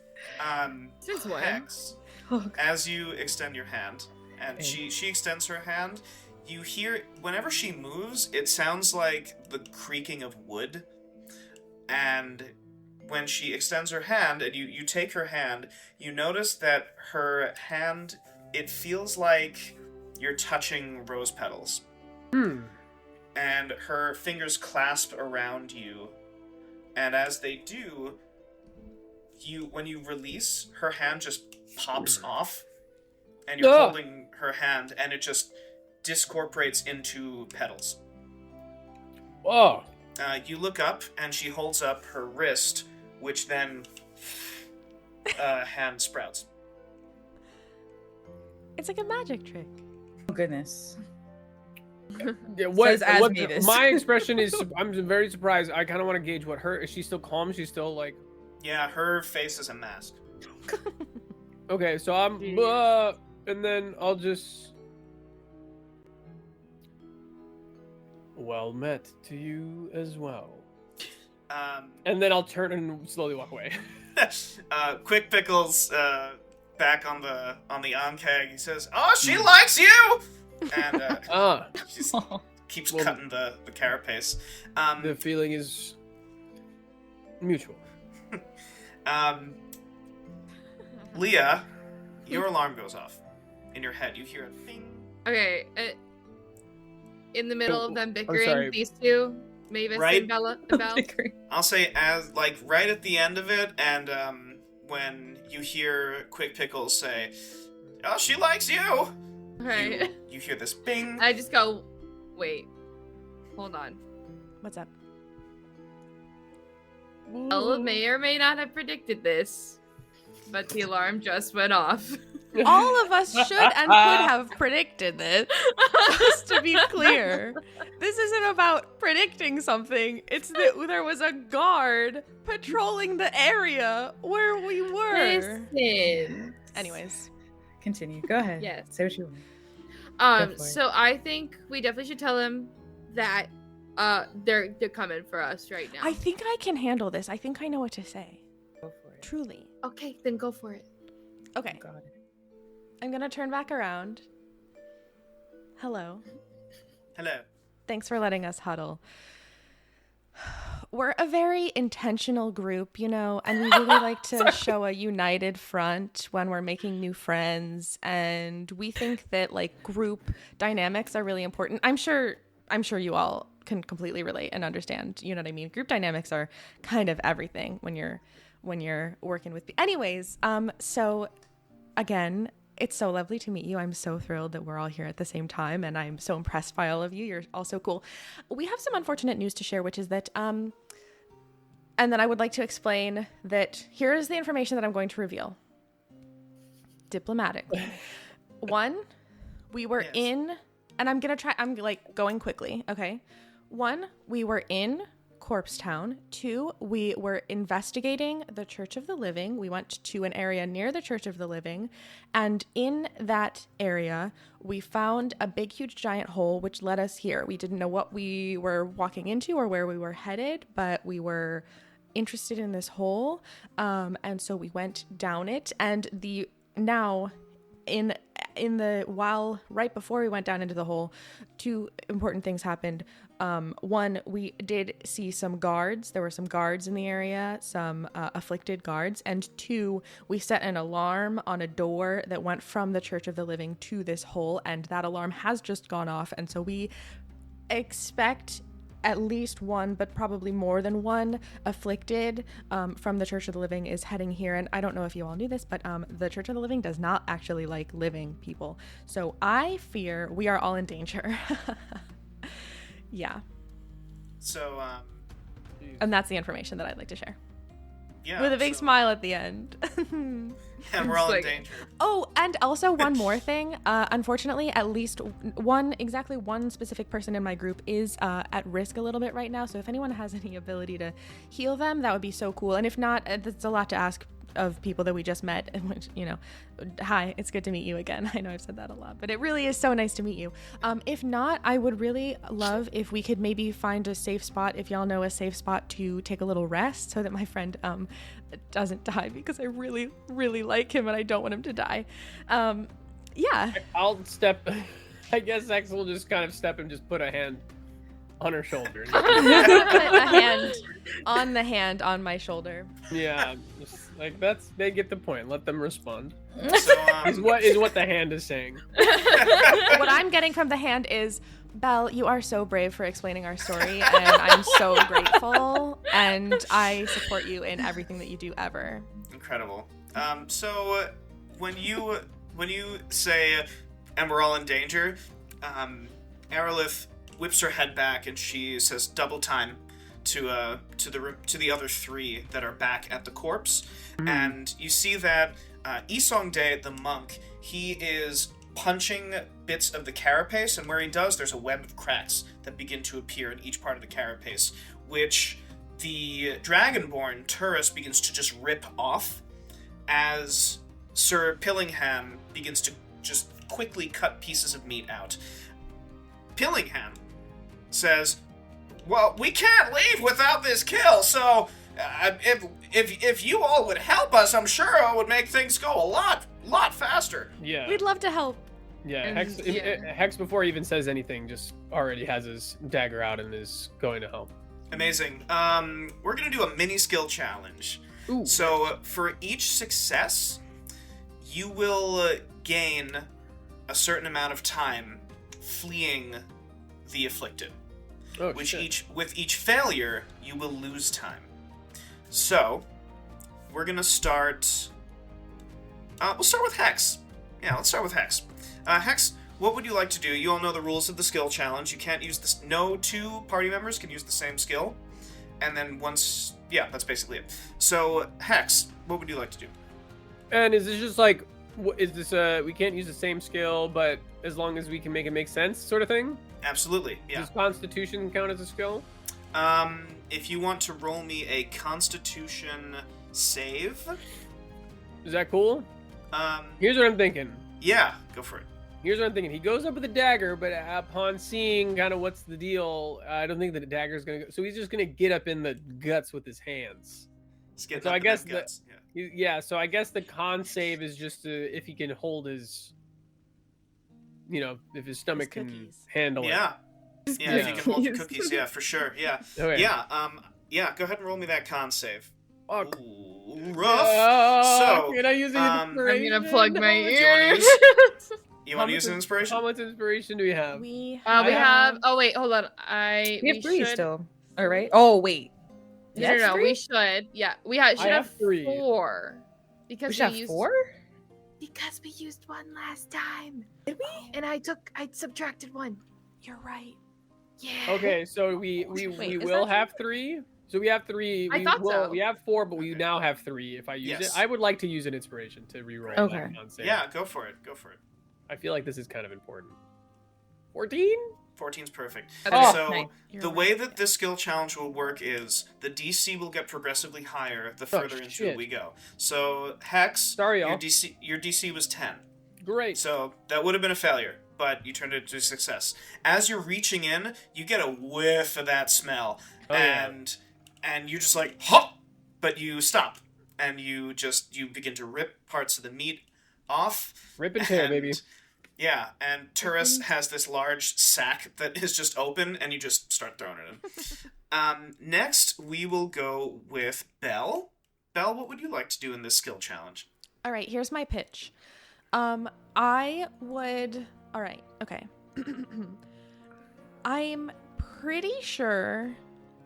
Since when? Hex, Oh, God. as you extend your hand, and Okay. she extends her hand, you hear, whenever she moves, it sounds like the creaking of wood. And when she extends her hand, and you take her hand, you notice that her hand, it feels like you're touching rose petals. And her fingers clasp around you. And as they do, when you release, her hand just pops off. And you're Ugh. holding her hand, and it just discorporates into petals. Oh, You look up, and she holds up her wrist, which then hand sprouts. It's like a magic trick. Oh, goodness. yeah. What? Says as what Mavis. my expression is, I'm very surprised. I kind of want to gauge what is she still calm? She's still like, Yeah, her face is a mask. okay. So I'm, Jeez. and then I'll just. Well met to you as well. And then I'll turn and slowly walk away. Quick Pickles back on the on-keg. He says, "Oh, she likes you!" And he just keeps Well, cutting the carapace. The feeling is mutual. Leah, your alarm goes off. In your head, you hear a bing. Okay. In the middle of them bickering, sorry. these two, Mavis Right. and Bella. Belle. I'll say as like right at the end of it, and when you hear Quick Pickles say, "Oh, she likes you," Okay. you hear this bing. I just go, wait, hold on. What's up? Bella may or may not have predicted this, but the alarm just went off. All of us should and could have predicted this. Just to be clear, this isn't about predicting something. It's that there was a guard patrolling the area where we were. Listen. Anyways, Continue. Go ahead. Yes. Say what you want. Go for it. So I think we definitely should tell them that they're coming for us right now. I think I can handle this. I think I know what to say. Go for it. Truly. Okay, then go for it. Okay, Oh, God. I'm gonna turn back around. Hello. Hello. Thanks for letting us huddle. We're a very intentional group, and we really like to show a united front when we're making new friends, and we think that like group dynamics are really important. I'm sure you all can completely relate and understand, you know what I mean? Group dynamics are kind of everything when you're working with anyways, so again, it's so lovely to meet you. I'm so thrilled that we're all here at the same time, and I'm so impressed by all of you. You're all so cool. We have some unfortunate news to share, which is that And then I would like to explain that here is the information that I'm going to reveal. Diplomatically. 1, we were in, and I'm like going quickly, okay? 1, we were in Corpsetown. 2, we were investigating the Church of the Living. We went to an area near the Church of the Living, and in that area, we found a big, huge, giant hole, which led us here. We didn't know what we were walking into or where we were headed, but we were interested in this hole, and so we went down it. And while right before we went down into the hole, 2 important things happened. 1, we did see some guards. There were some guards in the area, some afflicted guards. And 2, we set an alarm on a door that went from the Church of the Living to this hole, and that alarm has just gone off. And so we expect at least 1, but probably more than 1 afflicted from the Church of the Living is heading here. And I don't know if you all knew this, but the Church of the Living does not actually like living people. So I fear we are all in danger. Yeah. So, and that's the information that I'd like to share. yeah. With a big smile at the end. And we're all in like- danger. Oh, and also one more thing. Unfortunately, at least one specific person in my group is at risk a little bit right now. So if anyone has any ability to heal them, that would be so cool. And if not, that's a lot to ask of people that we just met, and which, hi, it's good to meet you again. I know I've said that a lot, but it really is so nice to meet you. If not, I would really love if we could maybe find a safe spot, if y'all know a safe spot to take a little rest so that my friend doesn't die, because I really, really like him and I don't want him to die. Yeah. I'll step. I guess X will just kind of step and just put a hand on her shoulder. Put a hand on the hand on my shoulder. Yeah, just, like they get the point. Let them respond. So, Is what the hand is saying. What I'm getting from the hand is, Belle, you are so brave for explaining our story, and I'm so grateful, and I support you in everything that you do ever. incredible. So when you say, and we're all in danger, Aerolith whips her head back and she says double time to the other 3 that are back at the corpse. And you see that Isong Dae, the monk, he is punching bits of the carapace, and where he does, there's a web of cracks that begin to appear in each part of the carapace, which the Dragonborn, Turris, begins to just rip off as Sir Pillingham begins to just quickly cut pieces of meat out. Pillingham says, well, we can't leave without this kill, so if you all would help us, I'm sure it would make things go a lot faster. Yeah. We'd love to help. Yeah, And- Hex, yeah. Hex, before he even says anything, just already has his dagger out and is going to help. Amazing. We're gonna do a mini skill challenge. Ooh. So for each success, you will gain a certain amount of time fleeing the afflicted. Oh, With shit. each failure, you will lose time. So, we're gonna start. We'll start with Hex. Yeah, let's start with Hex. Hex, what would you like to do? You all know the rules of the skill challenge. You can't use this. No 2 party members can use the same skill, and then once. Yeah, that's basically it. So, Hex, what would you like to do? And is this just like, is this we can't use the same skill, but as long as we can make it make sense, sort of thing? Absolutely. Yeah. Does Constitution count as a skill? If you want to roll me a Constitution save, Is that cool? um, Here's what I'm thinking. yeah, go for it. Here's what I'm thinking. He goes up with a dagger, but upon seeing kind of what's the deal, I don't think that the dagger's gonna go. So he's just gonna get up in the guts with his hands. Let's get So up I in guess the guts. Yeah. Yeah. So I guess the con save is just if he can hold his, if his stomach can cookies. handle Yeah. Yeah, if Yeah. you can hold your cookies, yeah, for sure. Yeah. it. Okay. Yeah, go ahead and roll me that con save. Fuck. Ooh, rough. So, So, can I use an I'm inspiration? I'm gonna plug my you wanna ears. You want to use an inspiration? How much inspiration do we have? We We have. Oh wait, hold on. We have 3 should, still. All right. Oh wait. No, That's no, 3? we should. Yeah, we should I have have 3. 4 because We should have used 4. because we used 1 last time, Did we? and I subtracted 1. You're right. Yeah. Okay, so we Wait, is will that have 3. So we have 3. I thought so. We have 4, but we Okay. now have 3. If I use Yes. it, I would like to use an inspiration to reroll. Okay. That con-save. Yeah, go for it. Go for it. I feel like this is kind of important. 14? 14's perfect. Okay. So nice. You're the right. way that this skill challenge will work is the DC will get progressively higher the further into shit. it we go. So Hex, Sorry, y'all. your DC was 10. Great. So that would have been a failure, but you turned it into a success. As you're reaching in, you get a whiff of that smell, Oh, yeah. and you're just like, hop, but you stop, and you begin to rip parts of the meat off. Rip and tear, baby. Yeah, and Turris has this large sack that is just open, and you just start throwing it in. Next, we will go with Belle. Belle, what would you like to do in this skill challenge? All right, here's my pitch. I would. All right, okay. I'm pretty sure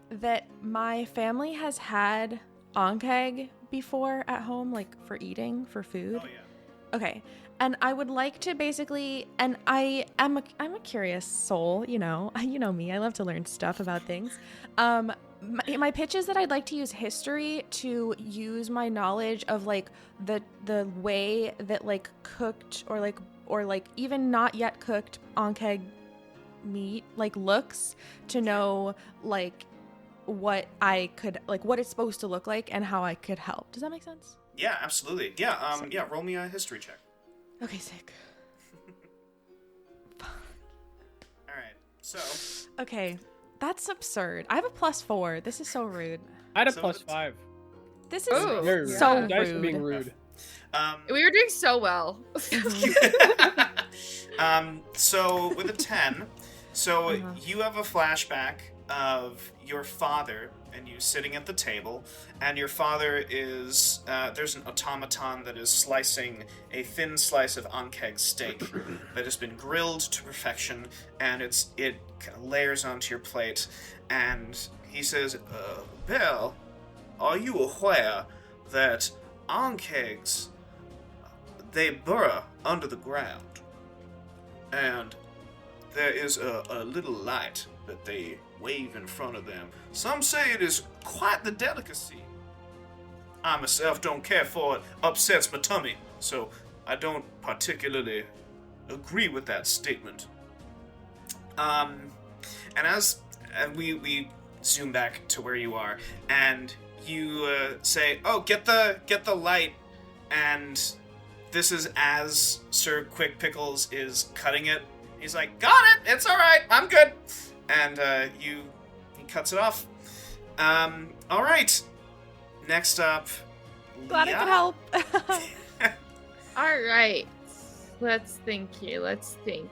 that my family has had onkeg before at home, like for eating, for food. Oh, yeah. Okay. And I would like to basically, and I'm a curious soul, you know me. I love to learn stuff about things. My pitch is that I'd like to use history to use my knowledge of like the way that like cooked or like even not yet cooked onkeg meat like looks to know like what I could like what it's supposed to look like and how I could help. Does that make sense? Yeah, absolutely. Yeah, yeah, roll me a history check. Okay, sick. Alright, so... Okay, that's absurd. I have a +4. This is so rude. I had a So +5. This is Oh, Very rude. so Dice for rude. being rude. We were doing so well. So with a 10, so Uh-huh. you have a flashback of your father and you sitting at the table, and your father is there's an automaton that is slicing a thin slice of onkeg steak that has been grilled to perfection, and it kind of layers onto your plate, and he says, Belle, are you aware that onkegs, they burrow under the ground, and there is a little light that they wave in front of them. Some say it is quite the delicacy. I myself don't care for it. Upsets my tummy, so I don't particularly agree with that statement. And we zoom back to where you are, and you say, "Oh, get the light," and this is as Sir Quick Pickles is cutting it. He's like, "Got it. It's all right. I'm good." And he cuts it off. All right. Next up, Glad Leah. I could help. All right. Let's think here. Let's think.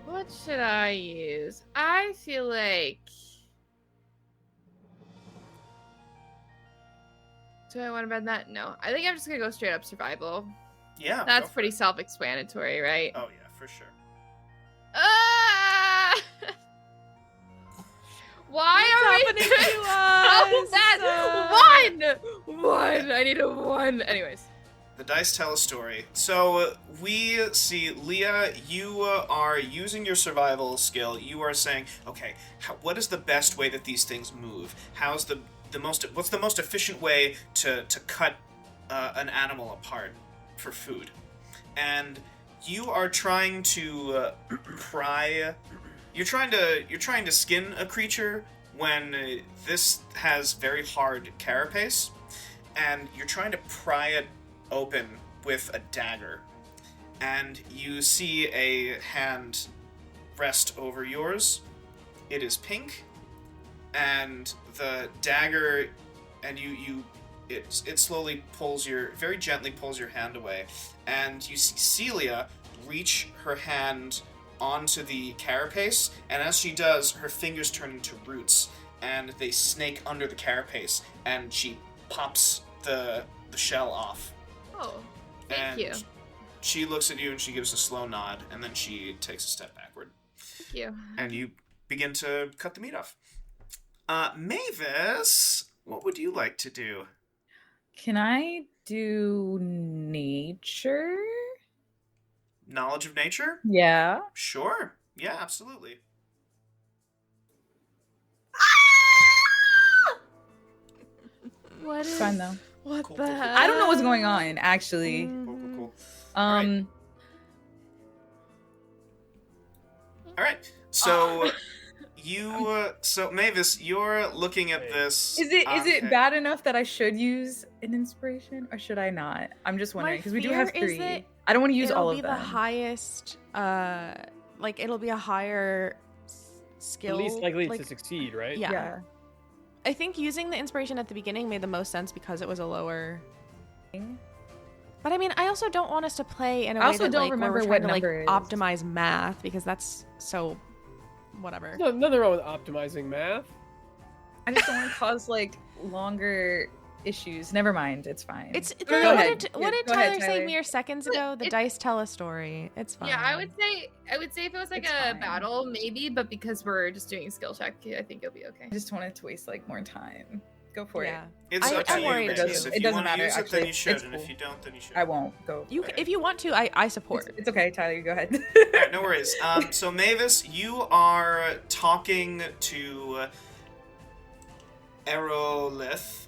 What should I use? I feel like. Do I want to bet that? No. I think I'm just going to go straight up survival. Yeah, That's go for pretty it. self explanatory, right? Oh yeah, for sure. Ah! Why are we happening doing to so us? bad? One. I need a 1. Anyways. The dice tell a story. So we see Leah, you are using your survival skill. You are saying, okay, what is the best way that these things move? How's what's the most efficient way to cut an animal apart for food? And you are trying to pry. You're trying to skin a creature when this has very hard carapace, and you're trying to pry it open with a dagger, and you see a hand rest over yours. It is pink, and the dagger, and it slowly very gently pulls your hand away, and you see Celia reach her hand onto the carapace, and as she does, her fingers turn into roots, and they snake under the carapace, and she pops the shell off. Oh, thank you. She looks at you and she gives a slow nod, and then she takes a step backward. Thank you. And you begin to cut the meat off. Mavis, what would you like to do? Can I do nature? Knowledge of nature? Yeah. Sure. Yeah, absolutely. What It's is? fine though. What Cool, the cool, cool. hell? I don't know what's going on actually. Cool. Alright. All right. So so Mavis, you're looking at this. Is it okay. bad enough that I should use an inspiration or should I not? I'm just wondering because we do have fear is 3. that I don't want to use all of It'll them. be the highest, like it'll be a higher skill. The least likely like, to succeed, right? Yeah. I think using the inspiration at the beginning made the most sense because it was a lower. But I mean, I also don't want us to play in a I way also that don't like, remember where we're what trying to number like it is. optimize math because that's so whatever. No, nothing wrong with optimizing math. I just don't want to cause like longer issues. Never mind, it's fine. It's Go ahead. what did Go ahead, Tyler say Tyler. mere seconds ago? The dice tell a story. It's fine. Yeah, I would say if it was like It's a fine. battle, maybe, but because we're just doing a skill check, I think it'll be okay. I just wanted to waste like more time. Go for Yeah. It's I- up to I'm you, worried Mavis. too. If It you doesn't want to matter, use it, then actually. you should, It's and cool. if you don't, then you should. it. I won't go. You for it. if you want to, I support. It's okay, Tyler. You go ahead. All right, no worries. So Mavis, you are talking to Aerolith,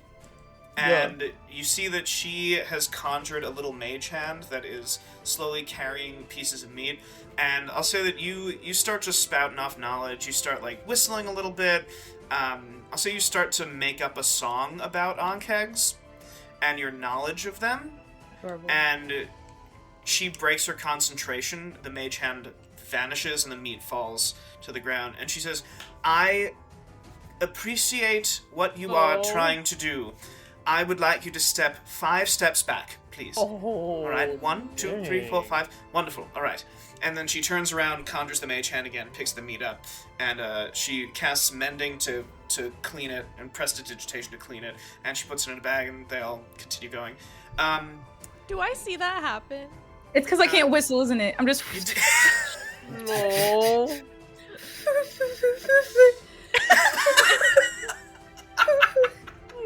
and you see that she has conjured a little mage hand that is slowly carrying pieces of meat. And I'll say that you start just spouting off knowledge. You start like whistling a little bit. I'll say you start to make up a song about Ankegs and your knowledge of them. Adorable. And she breaks her concentration. The mage hand vanishes and the meat falls to the ground. And she says, I appreciate what you are Oh. trying to do. I would like you to step 5 steps back, please. Oh. All right, 1, 2, 3, 4, 5. Wonderful. All right. And then she turns around, conjures the mage hand again, picks the meat up, and she casts mending to clean it, and prestidigitation to clean it, and she puts it in a bag, and they all continue going. Do I see that happen? It's because I can't whistle, isn't it? I'm just. You d- No.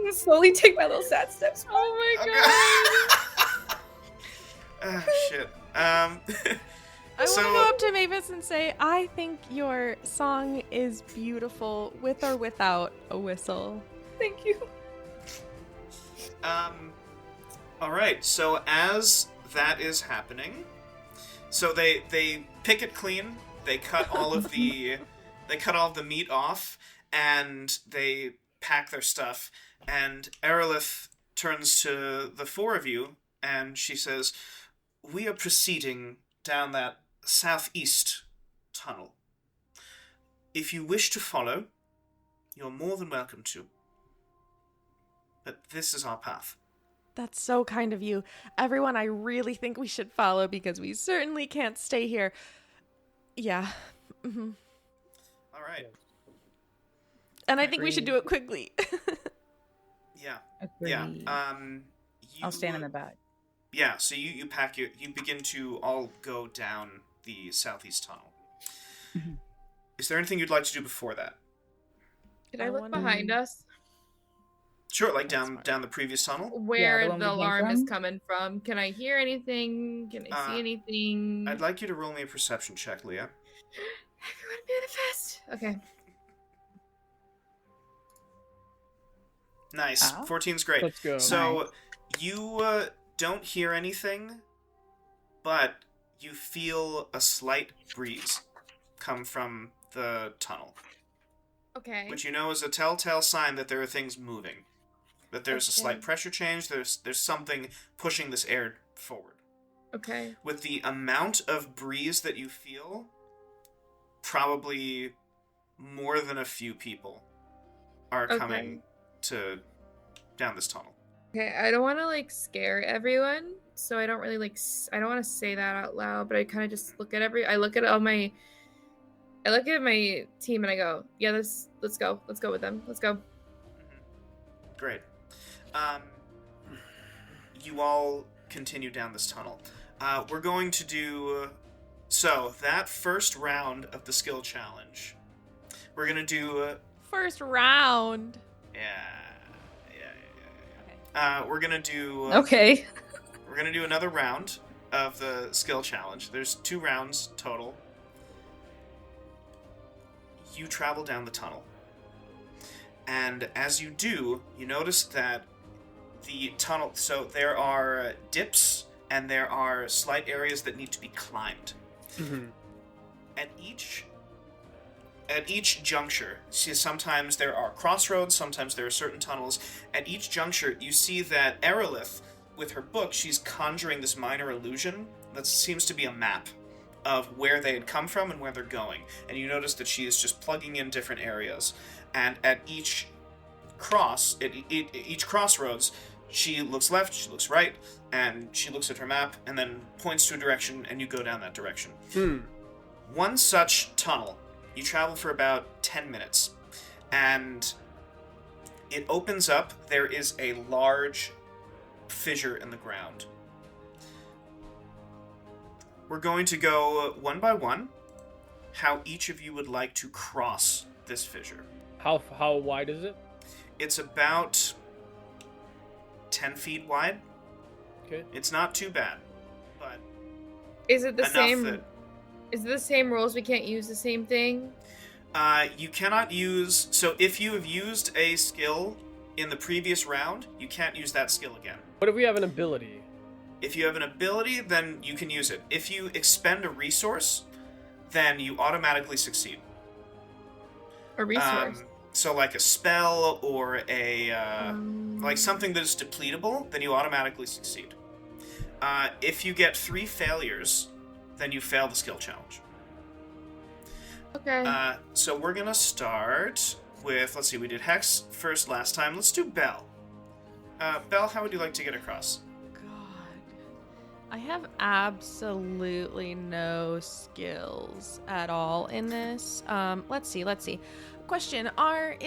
I slowly take my little sad steps. Oh my god! Ah, shit. I So- want to go up to Mavis and say, I think your song is beautiful with or without a whistle. Thank you. All right. So as that is happening, so they pick it clean. They cut all of the meat off, and they pack their stuff. And Aerolith turns to the 4 of you, and she says, "We are proceeding down that southeast tunnel. If you wish to follow, you're more than welcome to. But this is our path." That's so kind of you. Everyone, I really think we should follow because we certainly can't stay here. Yeah. hmm All right. And I think we should do it quickly. Yeah. Agreed. Yeah. I'll stand in the back. Yeah. So you pack you begin to all go down the southeast tunnel. Mhm. Is there anything you'd like to do before that? Did I I look wonder- behind us? Sure. Like That's down smart. the previous tunnel. Where the one we the came alarm is from? coming from? Can I hear anything? Can I see anything? I'd like you to roll me a perception check, Leah. Everyone manifest. Okay. Nice. Ah. 14's great. Let's go. So you don't hear anything, but you feel a slight breeze come from the tunnel, Okay. which you know is a telltale sign that there are things moving. That there's a slight Okay. pressure change. There's something pushing this air forward. Okay. With the amount of breeze that you feel, probably more than a few people are Okay. coming to down this tunnel. Okay. I don't want to like scare everyone, so I don't really like. I don't want to say that out loud, but I kind of just look at I look at all my. I look at my team and I go, yeah, let's go. Let's go with them. Let's go. Great. You all continue down this tunnel. We're going to do... So, that first round of the skill challenge, we're going to do... First round. We're going to do... Okay. We're going to do another round of the skill challenge. There's 2 rounds total. You travel down the tunnel. And as you do, you notice that the tunnel. So there are dips and there are slight areas that need to be climbed. Mm-hmm. At each juncture, see, sometimes there are crossroads, sometimes there are certain tunnels. At each juncture, you see that Aerolith, with her book, she's conjuring this minor illusion that seems to be a map of where they had come from and where they're going. And you notice that she is just plugging in different areas. And at each each crossroads, she looks left, she looks right, and she looks at her map, and then points to a direction, and you go down that direction. One such tunnel, you travel for about 10 minutes, and it opens up. There is a large fissure in the ground. We're going to go one by one, how each of you would like to cross this fissure. How wide is it? It's about 10 feet wide. Okay. It's not too bad, but Is it the enough same? that Is it the same rules? We can't use the same thing. you cannot use. So if you have used a skill in the previous round, you can't use that skill again. What if we have an ability? If you have an ability, then you can use it. If you expend a resource, then you automatically succeed. A resource. So like a spell or like something that is depletable, then you automatically succeed. If you get 3 failures, then you fail the skill challenge. Okay. So we're gonna start with, let's see, we did Hex first last time. Let's do Belle. Belle, how would you like to get across? I have absolutely no skills at all in this. Let's see. Question: our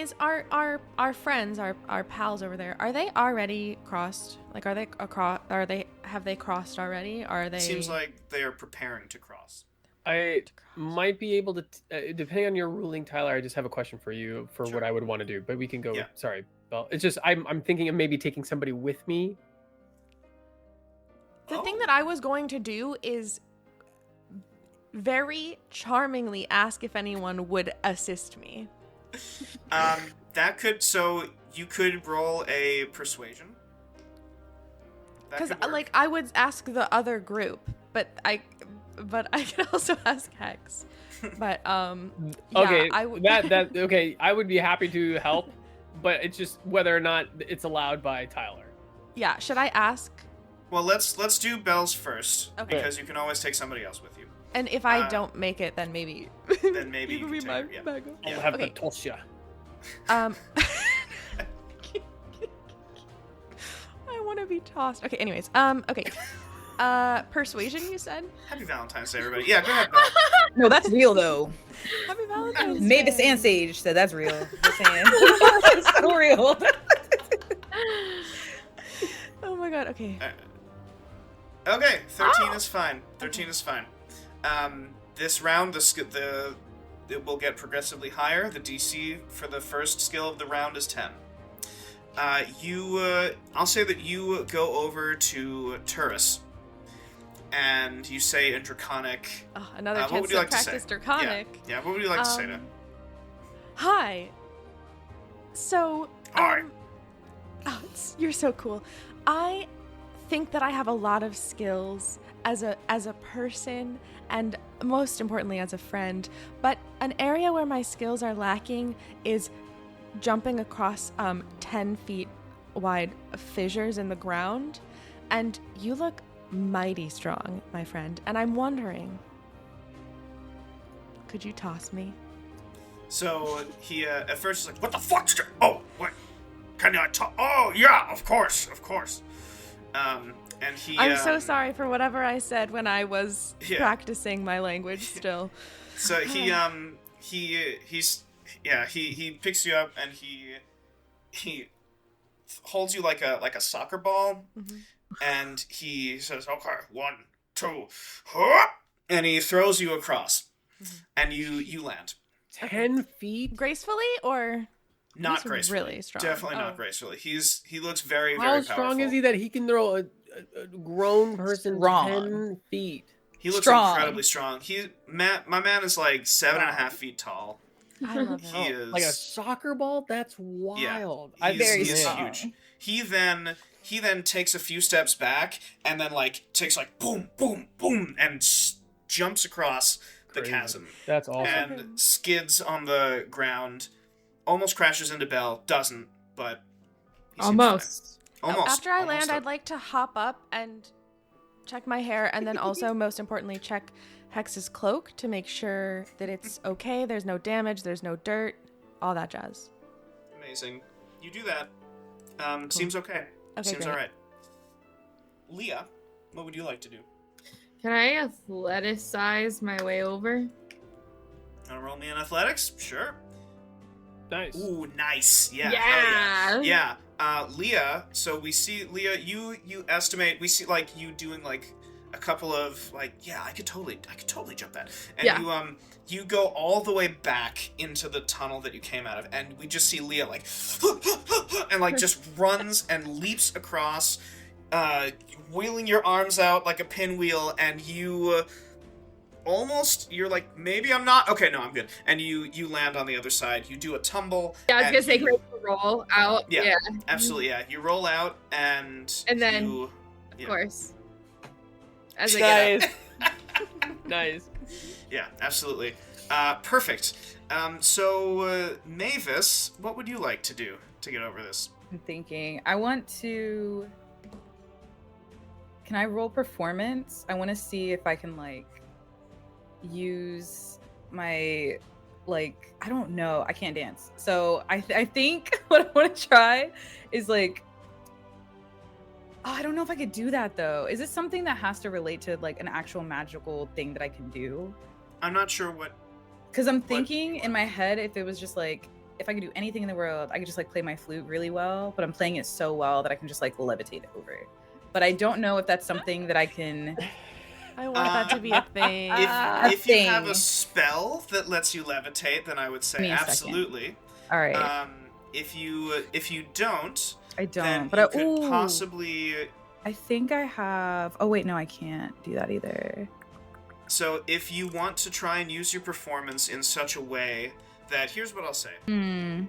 friends, our pals over there, are they already crossed? Like, have they crossed already? Are they? Seems like they are preparing to cross. I might be able to, depending on your ruling, Tyler. I just have a question for you for Sure. what I would want to do, but we can go. Yeah. Sorry, Belle. It's just I'm thinking of maybe taking somebody with me. The thing that I was going to do is very charmingly ask if anyone would assist me. That could, so you could roll a persuasion. That Because could work. like I would ask the other group, but I could also ask Hex. But yeah, Okay, I would. that okay. I would be happy to help, but it's just whether or not it's allowed by Tyler. Yeah, should I ask? Well, let's do Belle's first, Okay. because you can always take somebody else with you. And if I don't make it, then maybe. Then maybe you you can be can my take her, yeah. backup. Yeah. I'll have Okay. to toss ya. I want to be tossed. Okay. Anyways. Okay. Persuasion. You said. Happy Valentine's Day, everybody. Yeah, go ahead, Belle. No, that's real though. Happy Valentine's Mavis Day. and Sage said that's real. Just saying. It's so real. Oh my god. Okay. Okay, 13 Oh! is fine. 13 is fine. This round, it will get progressively higher. The DC for the first skill of the round is 10. I'll say that you go over to Turris, and you say in Draconic. Oh, another what chance would you to like to say? practice Draconic. Yeah, what would you like to say to him? Hi. So. Hi. You're so cool. I think that I have a lot of skills as a person and most importantly as a friend, but an area where my skills are lacking is jumping across 10 feet wide fissures in the ground, and you look mighty strong, my friend, and I'm wondering, could you toss me? So he at first is like, "What the fuck? Oh, what? Can I talk? Oh, yeah, of course." And he. I'm so sorry for whatever I said when I was Yeah. practicing my language still. So he picks you up and he holds you like a soccer ball, and he says, "Okay, 1, 2, and he throws you across, and you land. 10 feet? Gracefully or Not he's gracefully. really strong. Definitely Oh. not gracefully. He looks very, How very strong powerful. is he that he can throw a grown person Strong. 10 feet? He looks Strong. incredibly strong. My man is like 7.5 feet tall. I love He it. is Like a soccer ball? That's wild. He's strong. huge. He then takes a few steps back and then like takes like boom, boom, boom, and jumps across the Crazy. chasm That's awesome. and skids on the ground. Almost crashes into Belle. Doesn't, but he seems Almost. fine. Almost. After I Almost land, done. I'd like to hop up and check my hair, and then also, most importantly, check Hex's cloak to make sure that it's okay. There's no damage. There's no dirt. All that jazz. Amazing. You do that. Seems okay. Okay, Seems great. alright. Leah, what would you like to do? Can I athleticize my way over? Wanna roll me in athletics? Sure. Nice. Ooh, nice. Yeah. Hell yeah. Yeah. Leah, so we see Leah, you estimate, we see like you doing like a couple of like, yeah, I could totally jump that. And Yeah. you go all the way back into the tunnel that you came out of, and we just see Leah like and like just runs and leaps across, wheeling your arms out like a pinwheel, and you you're like, maybe I'm not okay, no, I'm good. And you land on the other side. You do a tumble. Yeah, I was and gonna say, you- can I roll out? Yeah. Yeah, Absolutely, yeah. You roll out and then- you, of course. As I get up. Nice. Nice. yeah, absolutely. Perfect. So Mavis, what would you like to do to get over this? I'm thinking. I want to. Can I roll performance? I want to see if I can like use my like I don't know. I can't dance, so I think what I want to try is like. Oh, I don't know if I could do that though. Is this something that has to relate to like an actual magical thing that I can do? I'm not sure what. Because I'm thinking in my head, if it was just like, if I could do anything in the world, I could just like play my flute really well, but I'm playing it so well that I can just like levitate over it. But I don't know if that's something that I can. I want that to be a thing. If you have thing. a spell that lets you levitate, then I would Give say me a second. absolutely. All right. If you don't, I then don't. But you I, could possibly. I think I have. Oh wait, no, I can't do that either. So if you want to try and use your performance in such a way that, here's what I'll say. Hmm.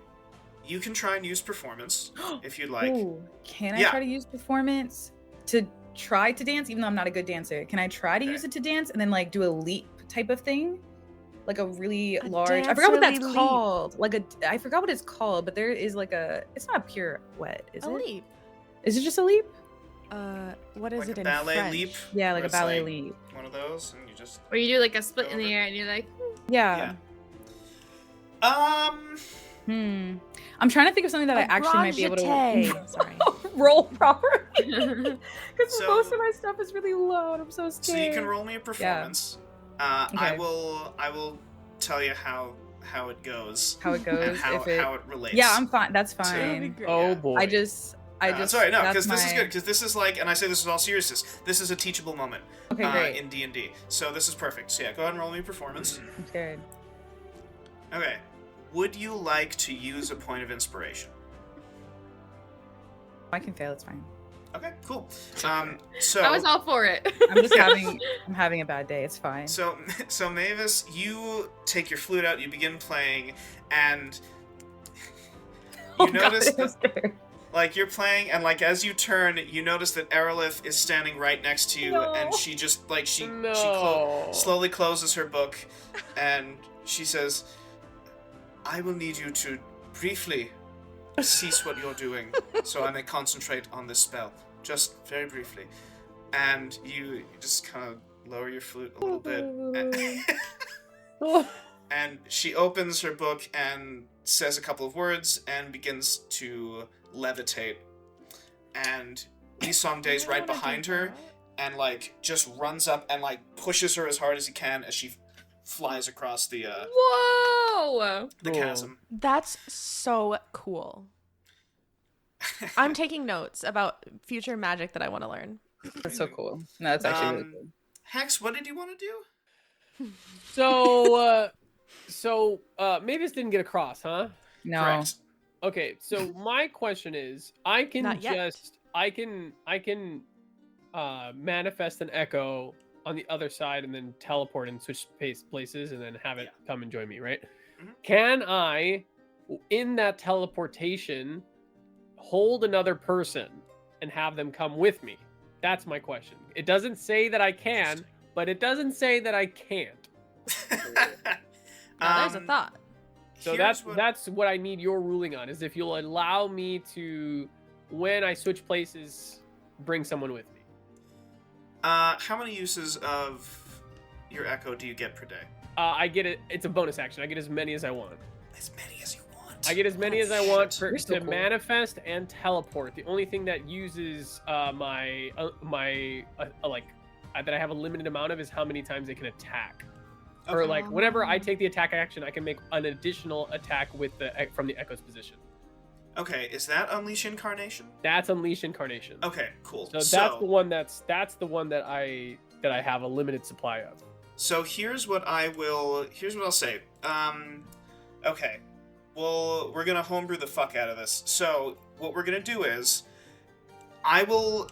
You can try and use performance if you'd like. Ooh, can I Yeah. try to use performance to try to dance, even though I'm not a good dancer? Can I try to Okay. use it to dance and then like do a leap type of thing? Like a really A large. I forgot what that's dancerly leap. called. Like a. I forgot what it's called, but there is like a. It's not a pirouette, is A it? leap. Is it just a leap? What is Like it a in ballet French? leap? Yeah, like Where a it's ballet like- leap. One of those, and you just. Or you do like a split in Over. the air and you're like, Yeah. Yeah. I'm trying to think of something that I A actually might be able to bronchete. Sorry. roll properly. hmm. Because So- most of my stuff is really low and I'm so scared. So you can roll me a performance. I Okay. will tell you how it goes How it goes. and how if it... how it relates. Yeah, I'm fine. That's to- That'd be fine. great. Oh Yeah. boy. I just. sorry, no, that's because this is my- good. Because this is like, and I say this with all seriousness. This is a teachable moment Okay, great. in D&D. So this is perfect. So yeah, go ahead and roll me a performance. I'm scared. Okay. Would you like to use a point of inspiration? I can fail. It's fine. Okay, cool. So I was all for it. I'm just having. I'm having a bad day. It's fine. So Mavis, you take your flute out, you begin playing, and Oh, you notice God, I'm scared. like you're playing, and like as you turn, you notice that Aerolith is standing right next to you, No. and she just like No. slowly closes her book, and she says, "I will need you to briefly cease what you're doing, so I may concentrate on this spell, just very briefly." And you just kind of lower your flute a little bit, and she opens her book and says a couple of words and begins to levitate. And Lisong Day's right behind her and like just runs up and like pushes her as hard as he can as she flies across the Whoa! Cool. chasm. That's so cool. I'm taking notes about future magic that I want to learn. That's so cool. No, that's actually really Um, cool. Hex, what did you want to do? So Mavis didn't get across, huh? No. Correct. Okay, so my question is, I can Not yet. just I can manifest an echo on the other side and then teleport and switch places and then have it come and join me, right? Can I, in that teleportation, hold another person and have them come with me? That's my question. It doesn't say that I can, but it doesn't say that I can't. Now, there's a thought. So that's what I need your ruling on, is if you'll allow me to, when I switch places, bring someone with me. How many uses of your echo do you get per day? I get it. It's a bonus action. I get as many as I want. As many as you want. I get as many as I want Shit. to manifest and teleport. The only thing that uses my that I have a limited amount of is how many times they can attack. Or Okay. like whenever I take the attack action, I can make an additional attack with from the Echo's position. Okay, is that Unleash Incarnation? That's Unleash Incarnation. Okay, cool. So that's the one that I have a limited supply of. So here's what I'll say. Okay. Well, we're gonna homebrew the fuck out of this. So what we're gonna do is I will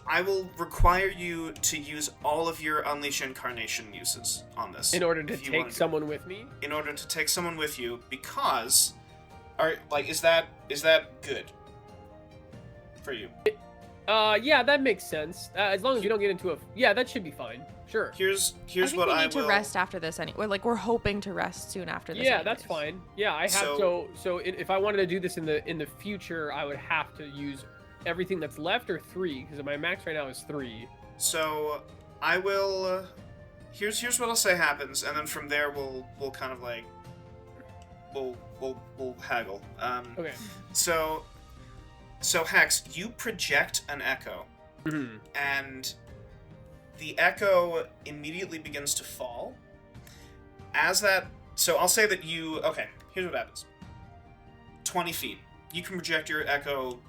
require you to use all of your Unleash Incarnation uses on this. In order to take someone with me? In order to take someone with you, because is that good for you? Yeah, that makes sense. As long as you don't get into that should be fine. Sure. Here's I think what we I need will. to rest after this anyway. Like, we're hoping to rest soon after this. Yeah, that's fine. Yeah, I have So- if I wanted to do this in the future, I would have to use everything that's left or 3, because my max right now is 3. So I will. Here's what I'll say happens, and then from there we'll kind of like we'll haggle. Okay. So Hex, you project an echo, Mm-hmm. and the echo immediately begins to fall. So I'll say that you. Okay, here's what happens. 20 feet. You can project your echo.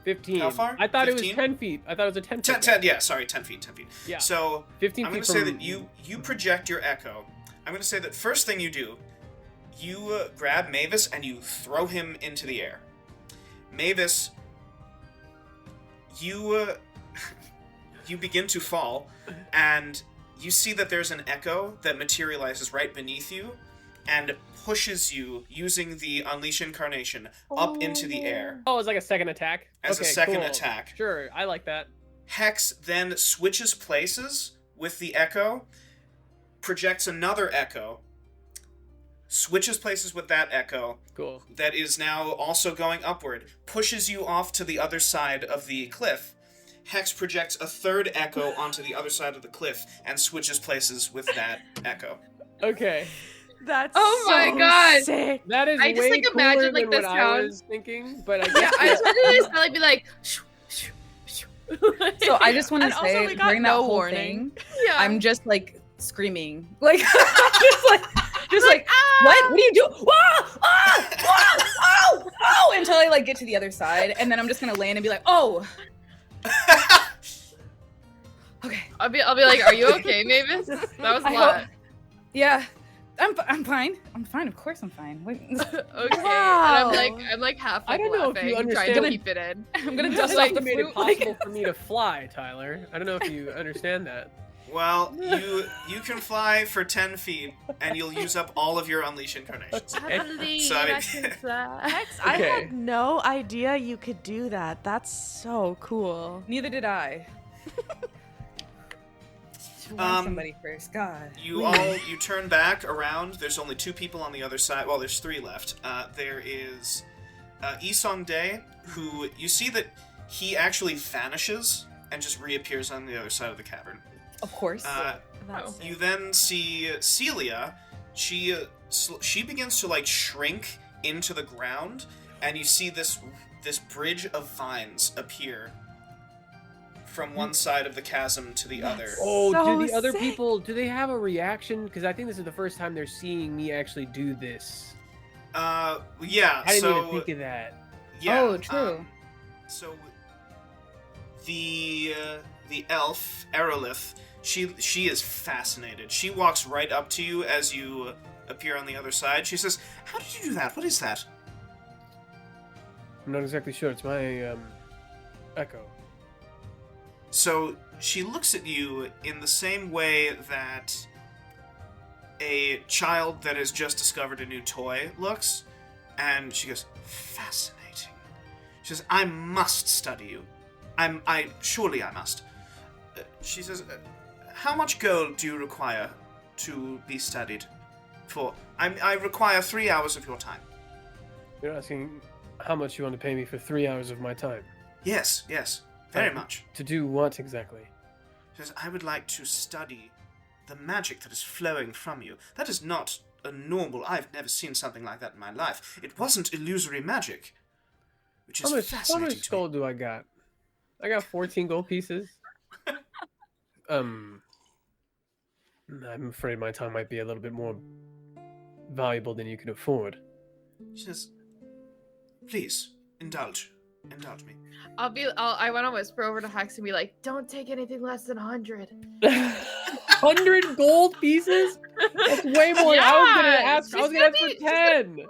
15. How far? I thought 15? it was 10 feet. I thought it was a 10 feet. 10, yeah, sorry, 10 feet. Yeah. So 15 I'm feet going to say from- that you project your echo. I'm going to say that first thing you do, you grab Mavis and you throw him into the air. Mavis, you begin to fall, and you see that there's an echo that materializes right beneath you and pushes you, using the Unleash Incarnation, up into the air. Oh, it's like a second attack? As a Okay, second cool. attack. Sure, I like that. Hex then switches places with the echo, projects another echo, switches places with that echo, Cool. that is now also going upward, pushes you off to the other side of the cliff. Hex projects a third echo onto the other side of the cliff and switches places with that echo. Okay. That's Oh my so God. sick. That is I just, way like, cooler imagine, like, than the what I sound. was thinking, but I Yeah, guess I just wanted to just like be like. So I just want And to also, say we got during that no whole warning. thing, Yeah. I'm just like screaming, like just like what? What do you do? Whoa! Oh! Whoa! Oh! Oh! Until I like get to the other side, and then I'm just gonna land and be like, oh. Okay. I'll be like, are you okay, Mavis? That was a I lot. hope- Yeah. I'm fine. I'm fine. Of course I'm fine. Wait. Okay. Wow. And I'm like half I like don't know if laughing, you trying to understand- keep it in. I'm gonna You dust just off the made it flute. Like, possible for me to fly, Tyler. I don't know if you understand that. Well, you can fly for 10 feet, and you'll use up all of your Unleash Incarnations. I believe So, I mean- I can fly. Hex, I Okay. had no idea you could do that. That's so cool. neither did I. Should warn somebody first. God. You turn back around. There's only 2 people on the other side. Well, there's 3 left. There is Isong Dae, who you see that he actually vanishes and just reappears on the other side of the cavern. Of course. That's You then see Celia. She begins to like shrink into the ground, and you see this bridge of vines appear from one side of the chasm to the other. Oh, So do the other sick. people, do they have a reaction? Because I think this is the first time they're seeing me actually do this. Yeah. I didn't so even think of that. yeah. Oh, true. So the elf Aerolith, she is fascinated. She walks right up to you as you appear on the other side. She says, "How did you do that? What is that?" I'm not exactly sure. It's my echo. So she looks at you in the same way that a child that has just discovered a new toy looks, and she goes, fascinating. She says, I must study you. Surely I must. She says, how much gold do you require to be studied for? I require 3 hours of your time. You're asking how much you want to pay me for 3 hours of my time? Yes, very much. To do what exactly? She says, I would like to study the magic that is flowing from you. That is not a normal... I've never seen something like that in my life. It wasn't illusory magic, which is fascinating How much gold do I got? I got 14 gold pieces. I'm afraid my time might be a little bit more valuable than you can afford. She says, please, indulge me. I want to whisper over to Hex and be like, don't take anything less than 100. 100 gold pieces? That's way more. Yeah, I was gonna ask for 10.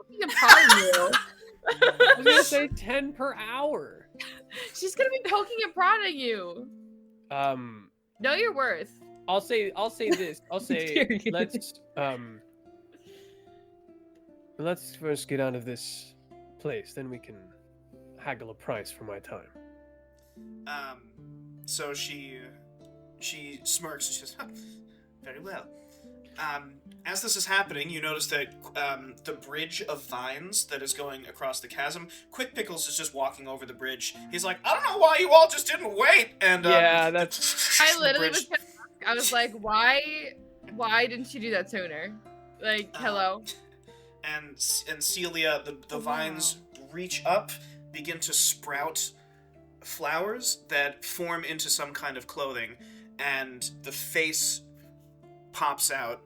I was gonna say 10 per hour. She's gonna be poking and prodding you. Know your worth. I'll say this. I'll say let's first get out of this place, then we can haggle a price for my time. So she smirks and she says, very well. As this is happening, you notice that the bridge of vines that is going across the chasm, Quick Pickles is just walking over the bridge. He's like, I don't know why you all just didn't wait. And yeah, that's. I literally was. I was like, why didn't you do that sooner? Like, hello. And Celia, the vines reach up, begin to sprout flowers that form into some kind of clothing, and the face pops out,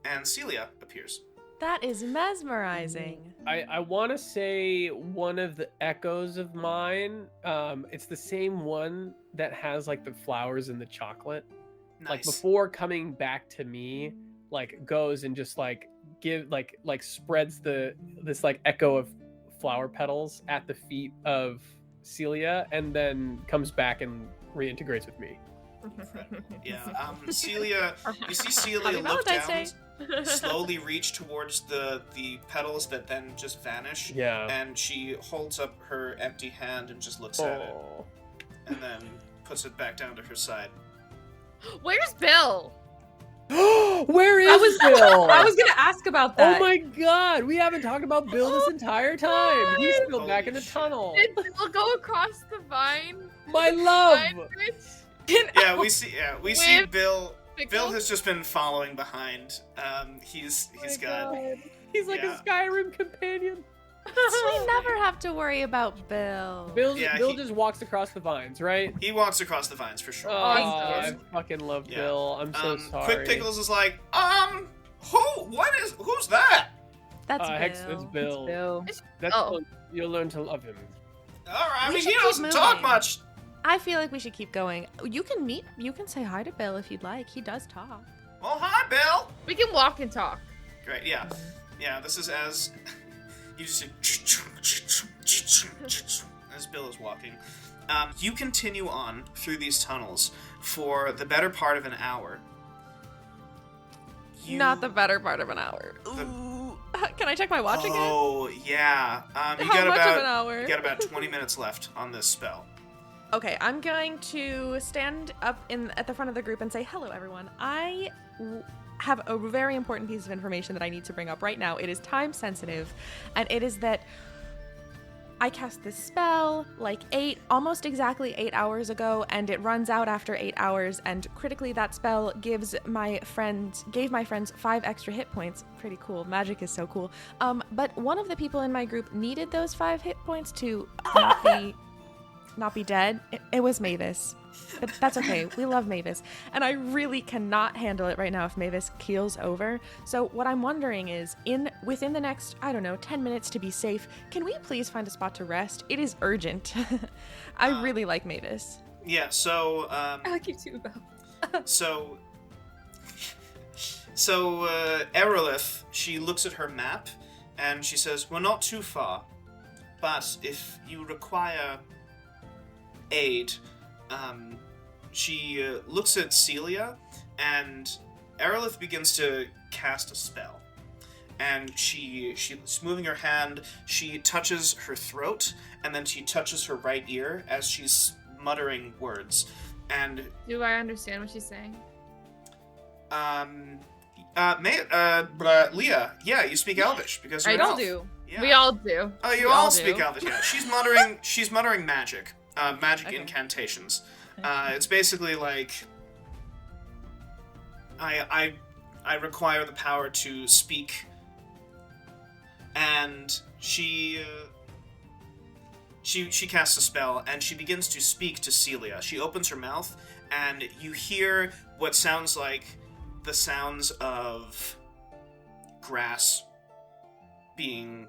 and Celia appears. That is mesmerizing. I want to say one of the echoes of mine. It's the same one that has like the flowers and the chocolate. Nice. Like before coming back to me, like goes and just like spreads this like echo of flower petals at the feet of Celia, and then comes back and reintegrates with me. Yeah, Celia, you see Celia look down, slowly reach towards the petals that then just vanish. Yeah. And she holds up her empty hand and just looks at it, and then puts it back down to her side. Where's Bill? Where is Bill? I was gonna ask about that. Oh my god, we haven't talked about Bill this entire time. He's still back in the tunnel. Did Bill go across the vine? My love. Yeah, we see Bill. Pickles? Bill has just been following behind. He's got. He's like a Skyrim companion. We never have to worry about Bill. Bill just walks across the vines, right? He walks across the vines for sure. Oh, I fucking love Bill. I'm so sorry. Quick Pickles is like, who's that? That's Bill. Hex, it's Bill. Bill. That's Bill. You'll learn to love him. All right, We he should keep doesn't moving. talk much. I feel like we should keep going. You can say hi to Bill if you'd like. He does talk. Well, hi, Bill. We can walk and talk. Great, yeah. This is as you just see as Bill is walking. You continue on through these tunnels for the better part of an hour. Not the better part of an hour. Ooh. Can I check my watch again? Oh, yeah. You How got much about of an hour? You got about 20 minutes left on this spell. Okay, I'm going to stand up at the front of the group and say, hello, everyone. I have a very important piece of information that I need to bring up right now. It is time sensitive, and it is that I cast this spell like almost exactly 8 hours ago, and it runs out after 8 hours, and critically that spell gave my friends 5 extra hit points. Pretty cool. Magic is so cool. But one of the people in my group needed those 5 hit points to not be dead. It was Mavis. But that's okay. We love Mavis. And I really cannot handle it right now if Mavis keels over. So what I'm wondering is, within the next, 10 minutes to be safe, can we please find a spot to rest? It is urgent. I really like Mavis. Yeah, so... I like you too, Belle. So Aerolith, she looks at her map, and she says, we're not too far, but if you require aid, she looks at Celia, and Aerolith begins to cast a spell. And she's moving her hand, she touches her throat, and then she touches her right ear as she's muttering words. And Do I understand what she's saying? Leah, yeah, you speak Elvish because you're I an all elf. do. Yeah. We all do. Oh, you We all all speak do. Elvish. Yeah, she's muttering magic, magic Okay. incantations. It's basically like I require the power to speak, and she casts a spell, and she begins to speak to Celia. She opens her mouth, and you hear what sounds like the sounds of grass being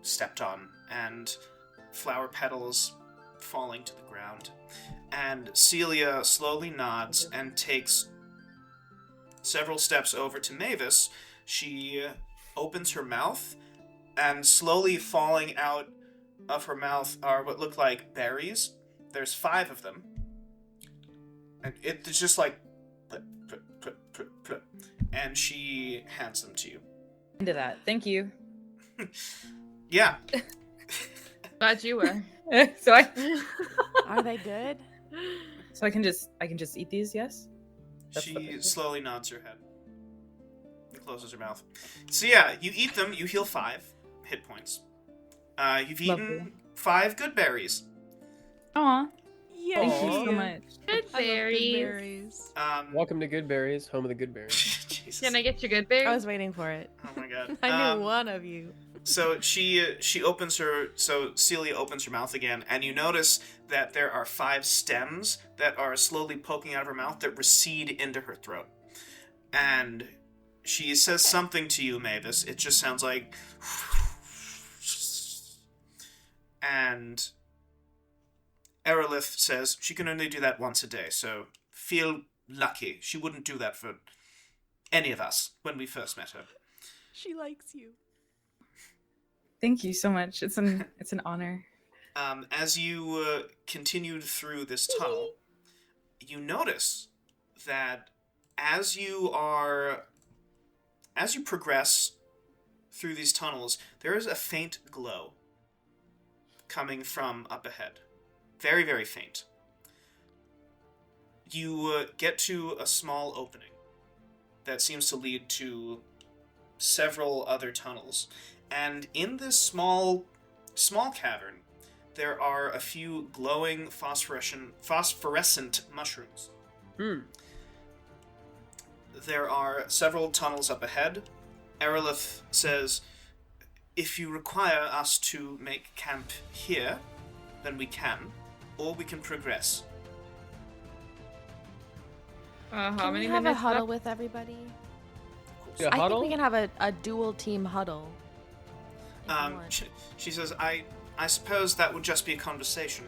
stepped on, and flower petals falling to the ground. And Celia slowly nods and takes several steps over to Mavis. She opens her mouth, and slowly falling out of her mouth are what look like berries. There's 5 of them. And it's just like... And she hands them to you. Into that. Thank you. Yeah. Glad you were. so Are they good? I can just eat these, yes? That's what She they do. slowly nods her head and closes her mouth. So yeah, you eat them, you heal 5 hit points. You've eaten Lovely. 5 good berries. Aw, Yeah. thank you so Aw. much. Good berries. berries. Welcome to Goodberries, home of the Goodberries. Jesus. Can I get your good berries? I was waiting for it. Oh my god. I knew one of you. So she opens her. So Celia opens her mouth again, and you notice that there are 5 stems that are slowly poking out of her mouth that recede into her throat. And she says something to you, Mavis. It just sounds like. And Aerolith says she can only do that once a day, so feel lucky. She wouldn't do that for any of us when we first met her. She likes you. Thank you so much. It's an honor. As you continued through this tunnel, you notice that as you progress through these tunnels, there is a faint glow coming from up ahead. Very, very faint. You get to a small opening that seems to lead to several other tunnels. And in this small cavern, there are a few glowing phosphorescent mushrooms. There are several tunnels up ahead. Aerolith says, if you require us to make camp here, then we can, or we can progress. How Can many we have a minutes huddle left? with everybody? Yeah, I think huddle? we can have a dual team huddle. if you want. She says, I suppose that would just be a conversation.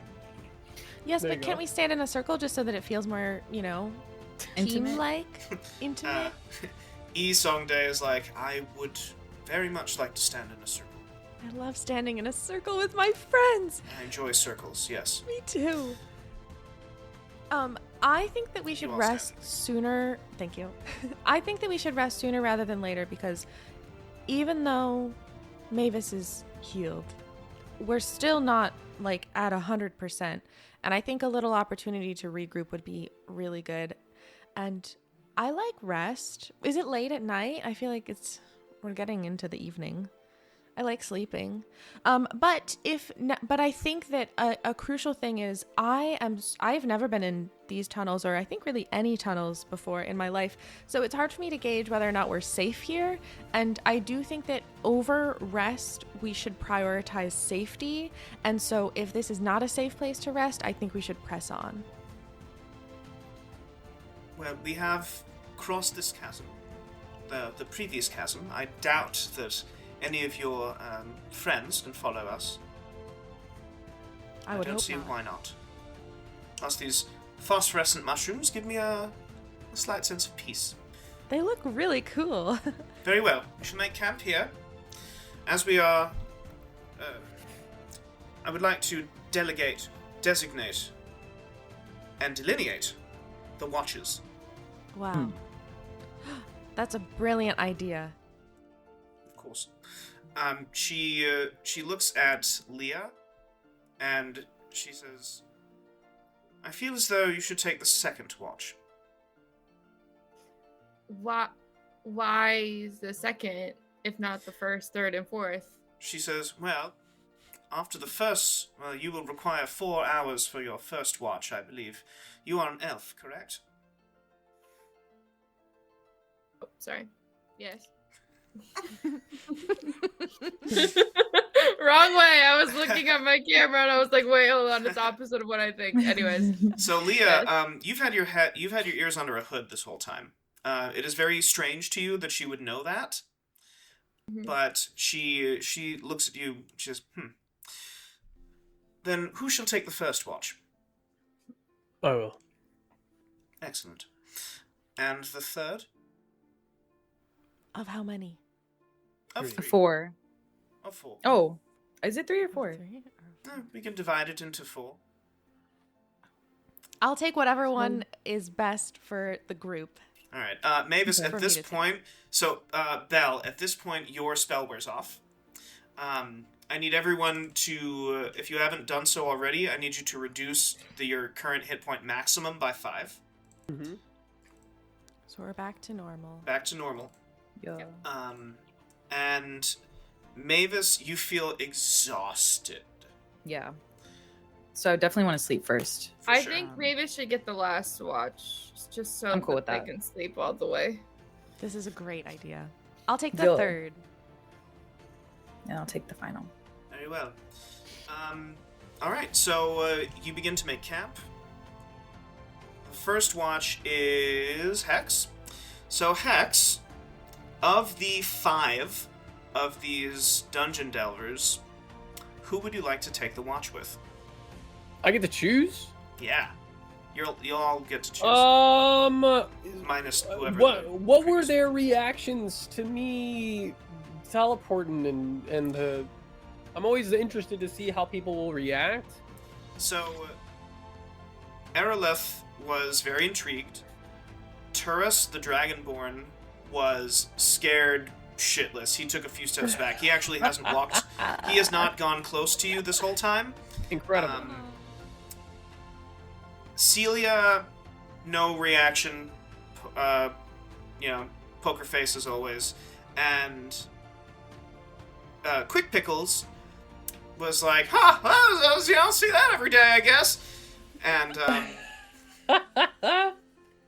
Yes, There but you can't go. we stand in a circle just so that it feels more, Intimate? team-like? Intimate? E Songday is like, I would very much like to stand in a circle. I love standing in a circle with my friends. I enjoy circles, yes. Me too. I think that we should all rest standing. sooner. Thank you. I think that we should rest sooner rather than later because even though Mavis is healed, we're still not at 100%. And I think a little opportunity to regroup would be really good. And I like rest. Is it late at night? I feel like we're getting into the evening. I like sleeping. But I think that a crucial thing is I've never been in these tunnels, or I think really any tunnels before in my life. So it's hard for me to gauge whether or not we're safe here. And I do think that over rest, we should prioritize safety. And so if this is not a safe place to rest, I think we should press on. Well, we have crossed this chasm. The previous chasm. I doubt that any of your friends can follow us. I would don't hope see not. why not. Plus, these phosphorescent mushrooms give me a slight sense of peace. They look really cool. Very well. We shall make camp here. As we are... I would like to designate, and delineate the watches. Wow. That's a brilliant idea. Of course. She looks at Leah, and she says, I feel as though you should take the second watch. Why the second, if not the first, third, and fourth? She says, well, after the first, you will require 4 hours for your first watch, I believe. You are an elf, correct? Oh, sorry. Yes. Wrong way. I was looking at my camera and I was like, wait, hold on. It's opposite of what I think. Anyways. So Leah, you've had your ears under a hood this whole time. It is very strange to you that she would know that. Mm-hmm. But she looks at you, she says, Then who shall take the first watch? I will. Excellent. And the third? Of how many? Of 3. 4. Of 4. Oh, is it 3 or 4? 3 or... We can divide it into 4. I'll take whatever one is best for the group. All right. Mavis, at this point... So, Belle, at this point, your spell wears off. I need everyone to... if you haven't done so already, I need you to reduce your current hit point maximum by 5. Mm-hmm. So we're back to normal. Back to normal. Yeah. And Mavis, you feel exhausted. Yeah. So I definitely want to sleep first. For I sure. think Mavis should get the last watch, just so I'm cool with I that. can sleep all the way. This is a great idea. I'll take the Good. third. And I'll take the final. Very well. All right, so you begin to make camp. The first watch is Hex. So Hex, of the 5 of these dungeon delvers, who would you like to take the watch with? I get to choose? Yeah, you'll all get to choose. Minus whoever. What were their reactions to me teleporting and the? I'm always interested to see how people will react. So, Aerolith was very intrigued. Turris, the Dragonborn, was scared shitless. He took a few steps back. He actually hasn't walked. He has not gone close to you this whole time. Incredible. Celia, no reaction. Poker face as always. And Quick Pickles was like, I'll see that every day, I guess. And,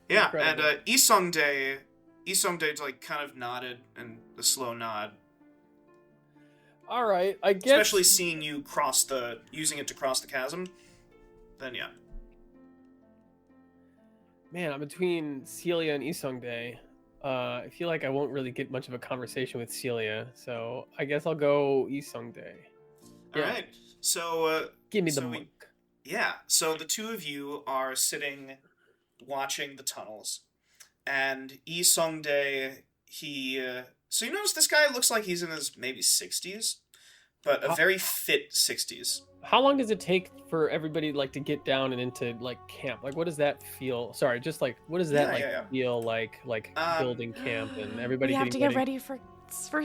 yeah, Incredible. and Isongdae like kind of nodded and a slow nod. All right, I guess. Especially seeing you using it to cross the chasm. Then yeah. Man, I'm between Celia and Isongdae. I feel like I won't really get much of a conversation with Celia, so I guess I'll go Isongdae. All right. So Give me the so monk. yeah. So the two of you are sitting, watching the tunnels, and Isongdae, so you notice this guy looks like he's in his maybe 60s, but a very fit 60s. How long does it take for everybody to get down and into camp? What does that feel? Sorry, just what does that feel like building camp and everybody We have to getting get ready for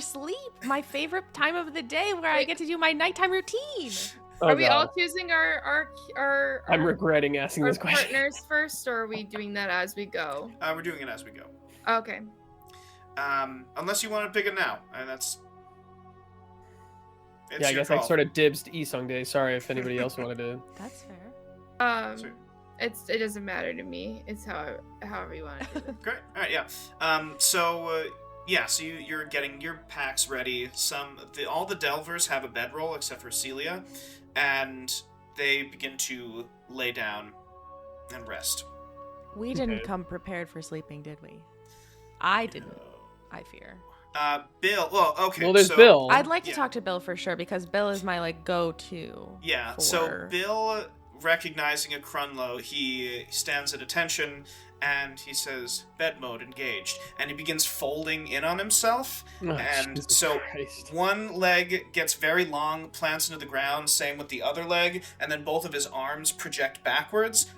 sleep. My favorite time of the day where I get to do my nighttime routine. Oh, Are we God. all choosing our I'm regretting asking our this question. partners first, or are we doing that as we go? We're doing it as we go. Okay. Unless you want to pick it now, and that's. It's Yeah, I your guess I call. sort of dibs to Isongdae. Sorry if anybody else wanted to. That's fair. Sweet. It doesn't matter to me. It's however you want to do it. Great. All right. Yeah. So you're getting your packs ready. All the delvers have a bedroll except for Celia, and they begin to lay down and rest. We didn't Okay. come prepared for sleeping, did we? I didn't. I fear. Bill. Well, okay. Well, there's so, Bill. I'd like to Yeah. talk to Bill for sure because Bill is my go-to. Yeah. for... So Bill, recognizing a Crunlow, he stands at attention and he says, "Bed mode engaged," and he begins folding in on himself. Oh, and Jesus so Christ. one leg gets very long, plants into the ground, same with the other leg, and then both of his arms project backwards,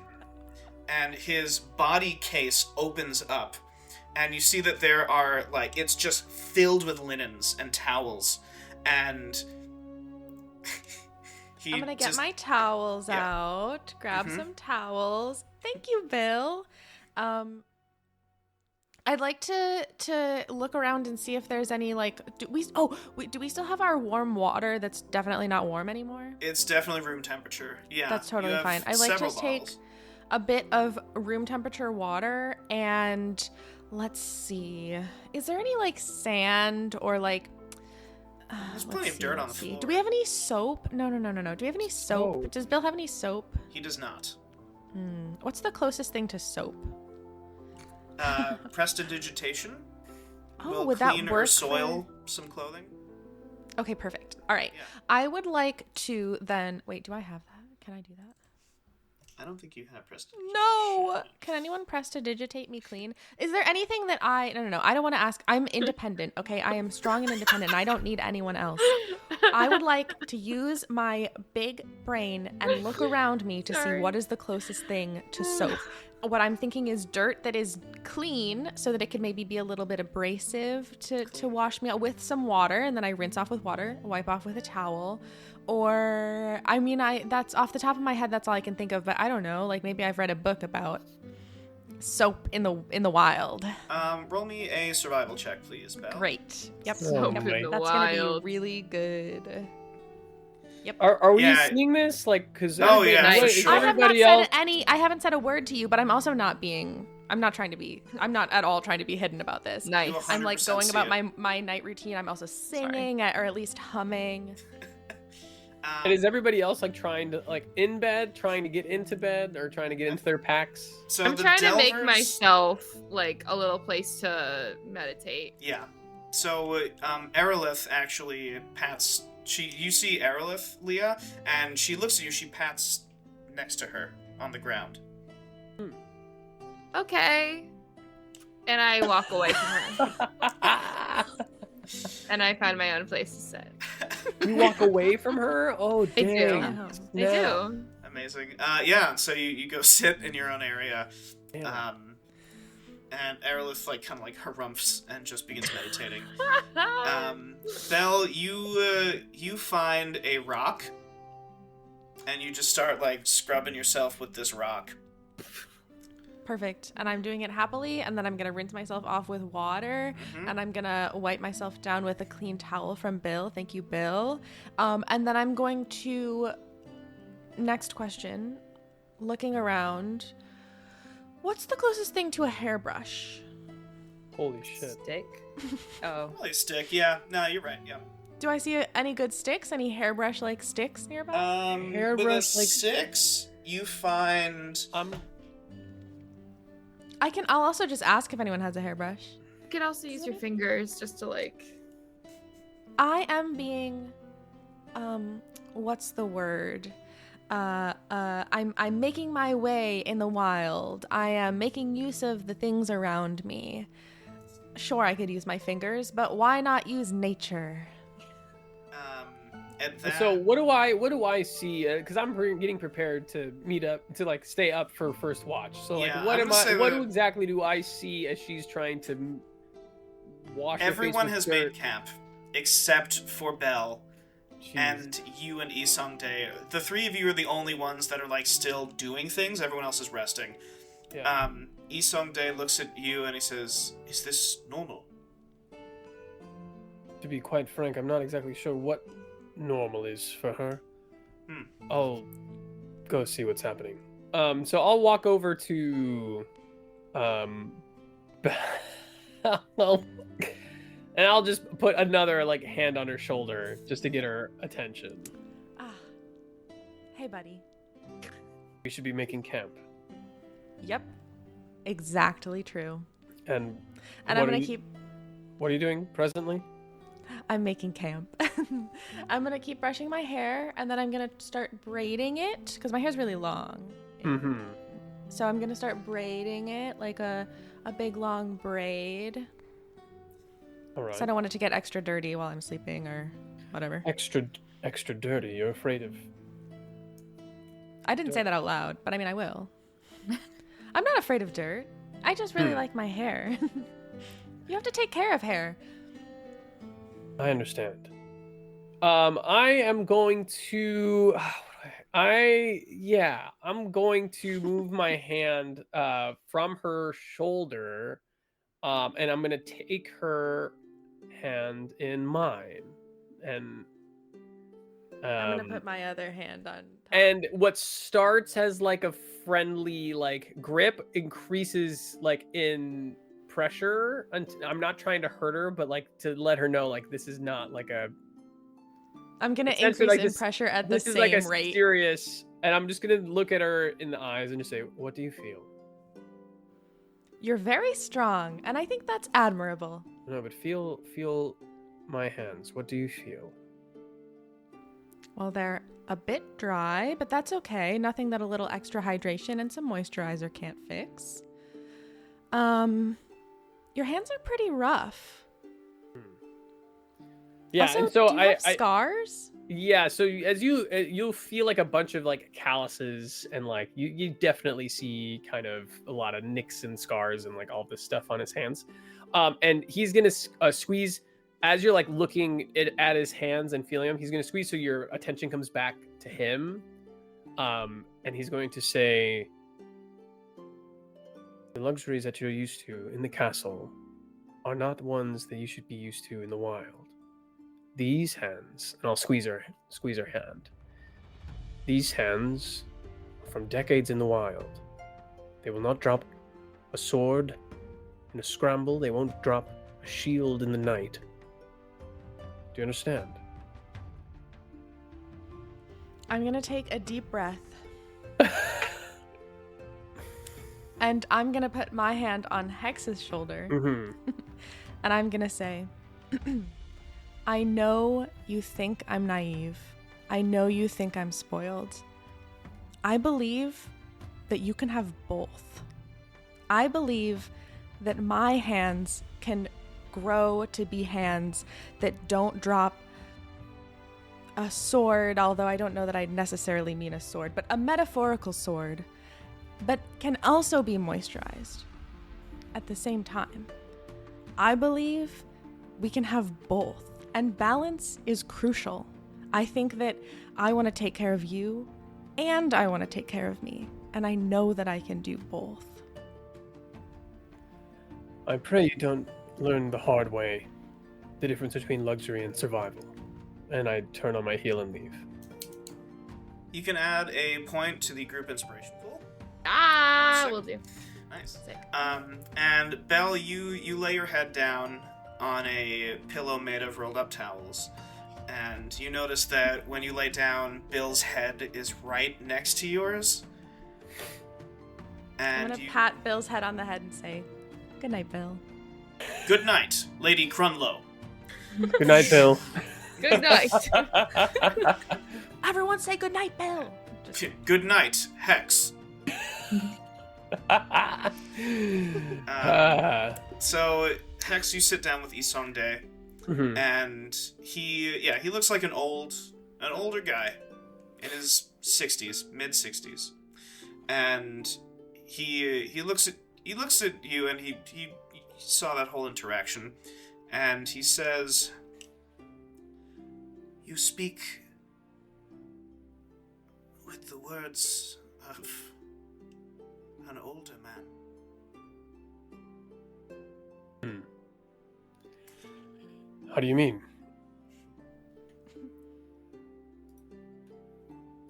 and his body case opens up, and you see that there are, like, it's just filled with linens and towels, and I'm gonna get my towels out, grab some towels. Thank you, Bill. I'd like to look around and see if there's any, like, do we still have our warm water that's definitely not warm anymore? It's definitely room temperature. Yeah. That's totally fine. I like to take a bit of room temperature water, and let's see. Is there any, like, sand or, like, there's plenty of dirt on the floor. Do we have any soap? No. Do we have any soap? Does Bill have any soap? He does not. What's the closest thing to soap? Prestidigitation. Oh, will would clean that work? or soil some clothing. Okay, perfect. All right. Yeah. I would like to then... Wait, do I have that? Can I do that? I don't think you have prestidigitation. No! Can anyone prestidigitate me clean? Is there anything that I... No. I don't want to ask. I'm independent, okay? I am strong and independent, and I don't need anyone else. I would like to use my big brain and look around me to see what is the closest thing to soap. What I'm thinking is dirt that is clean so that it could maybe be a little bit abrasive to wash me out with some water, and then I rinse off with water, wipe off with a towel. Or, I mean, that's off the top of my head, that's all I can think of, but I don't know, like maybe I've read a book about soap in the wild. Roll me a survival check, please, Belle. Great. Yep. Soap Yep. in the That's wild. gonna be really good. Yep. Are we Yeah. seeing this? Like, because Oh, yeah, for everybody, sure. I have not everybody said else. I haven't said a word to you, but I'm also not being. I'm not at all trying to be hidden about this. Nice. You I'm like 100% going see about it. my night routine. I'm also singing or at least humming. And is everybody else like trying to in bed, trying to get into bed, or trying to get into their packs? So I'm the trying to make Delvers- myself like a little place to meditate. Yeah. So, Aerolith actually pats... You see Aerolith, Leah, and she looks at you, she pats next to her on the ground. Okay. And I walk away from her. And I find my own place to sit. You walk away from her? Oh, I do. dang. Oh. I No. do. Amazing. Yeah, so you go sit in your own area. Yeah. And Aerolith, kind of harumphs and just begins meditating. Belle, you find a rock, and you just start, scrubbing yourself with this rock. Perfect. And I'm doing it happily, and then I'm gonna rinse myself off with water, and I'm gonna wipe myself down with a clean towel from Bill. Thank you, Bill. And then I'm going to... Next question. Looking around... What's the closest thing to a hairbrush? Holy shit. Stick. Oh. Probably a stick, yeah. No, you're right, yeah. Do I see any good sticks? Any hairbrush-like sticks nearby? With a Hairbrush, 6, you find... I'll also just ask if anyone has a hairbrush. You could also use your fingers just to I am being, what's the word? I'm making my way in the wild. I am making use of the things around me. Sure, I could use my fingers, but why not use nature? At that... So what do I see? Because I'm getting prepared to meet up to stay up for first watch. So Yeah, what I'm gonna say that- exactly do I see as she's trying to wash? Everyone her face has with made dirt? camp, except for Belle. Jeez. And you and Isongdae. The three of you are the only ones that are still doing things. Everyone else is resting. Yeah. Isongdae looks at you and he says, "Is this normal?" To be quite frank, I'm not exactly sure what normal is for her. I'll go see what's happening. So I'll walk over to and I'll just put another hand on her shoulder just to get her attention. Hey, buddy. We should be making camp. Yep. Exactly true. And And what I'm are gonna you- keep... What are you doing presently? I'm making camp. I'm gonna keep brushing my hair, and then I'm gonna start braiding it, because my hair's really long. Mm-hmm. So I'm gonna start braiding it like a big long braid. All right. So I don't want it to get extra dirty while I'm sleeping or whatever. Extra dirty. You're afraid of... I didn't say that out loud, but I mean I will. I'm not afraid of dirt. I just really like my hair. You have to take care of hair. I understand. I am going to. I'm going to move my hand from her shoulder, and I'm gonna take her hand in mine, and I'm gonna put my other hand on top. And what starts as like a friendly like grip increases like in pressure. I'm not trying to hurt her, but like to let her know like this is not like a. I'm gonna Essentially, increase like, in pressure at the This is same like a rate. serious, and I'm just gonna look at her in the eyes and just say, "What do you feel?" You're very strong, and I think that's admirable. No, but feel my hands. What do you feel? Well, they're a bit dry, but that's okay. Nothing that a little extra hydration and some moisturizer can't fix. Your hands are pretty rough. Yeah, also, and so do you have scars? Yeah, so as you'll feel like a bunch of like calluses, and like you definitely see kind of a lot of nicks and scars and like all this stuff on his hands. And he's gonna squeeze as you're like looking at his hands and feeling them. He's gonna squeeze so your attention comes back to him, and he's going to say, "The luxuries that you're used to in the castle are not ones that you should be used to in the wild. These hands," and I'll squeeze her hand. "These hands are from decades in the wild. They will not drop a sword in a scramble. They won't drop a shield in the night. Do you understand?" I'm gonna take a deep breath. And I'm gonna put my hand on Hex's shoulder. Mm-hmm. And I'm gonna say, I know you think I'm naive. I know you think I'm spoiled. I believe that you can have both. I believe that my hands can grow to be hands that don't drop a sword, although I don't know that I necessarily mean a sword, but a metaphorical sword, but can also be moisturized at the same time. I believe we can have both. And balance is crucial. I think that I want to take care of you and I want to take care of me. And I know that I can do both. "I pray you don't learn the hard way the difference between luxury and survival." And I turn on my heel and leave. You can add a point to the group inspiration pool. Sick. Will do. Nice. Sick. And Belle, you lay your head down on a pillow made of rolled up towels, and you notice that when you lay down, Bill's head is right next to yours. And I'm going to pat Bill's head on the head and say, "Good night, Bill." "Good night, Lady Crunlow." Good night, Bill. Good night. Everyone say good night, Bill. "Good night, Hex." So Hex, you sit down with Isong Dae, Mm-hmm. and he looks like an older guy in his 60s, mid 60s, and he looks at you, and he saw that whole interaction, and he says, "You speak with the words of an older man." How do you mean?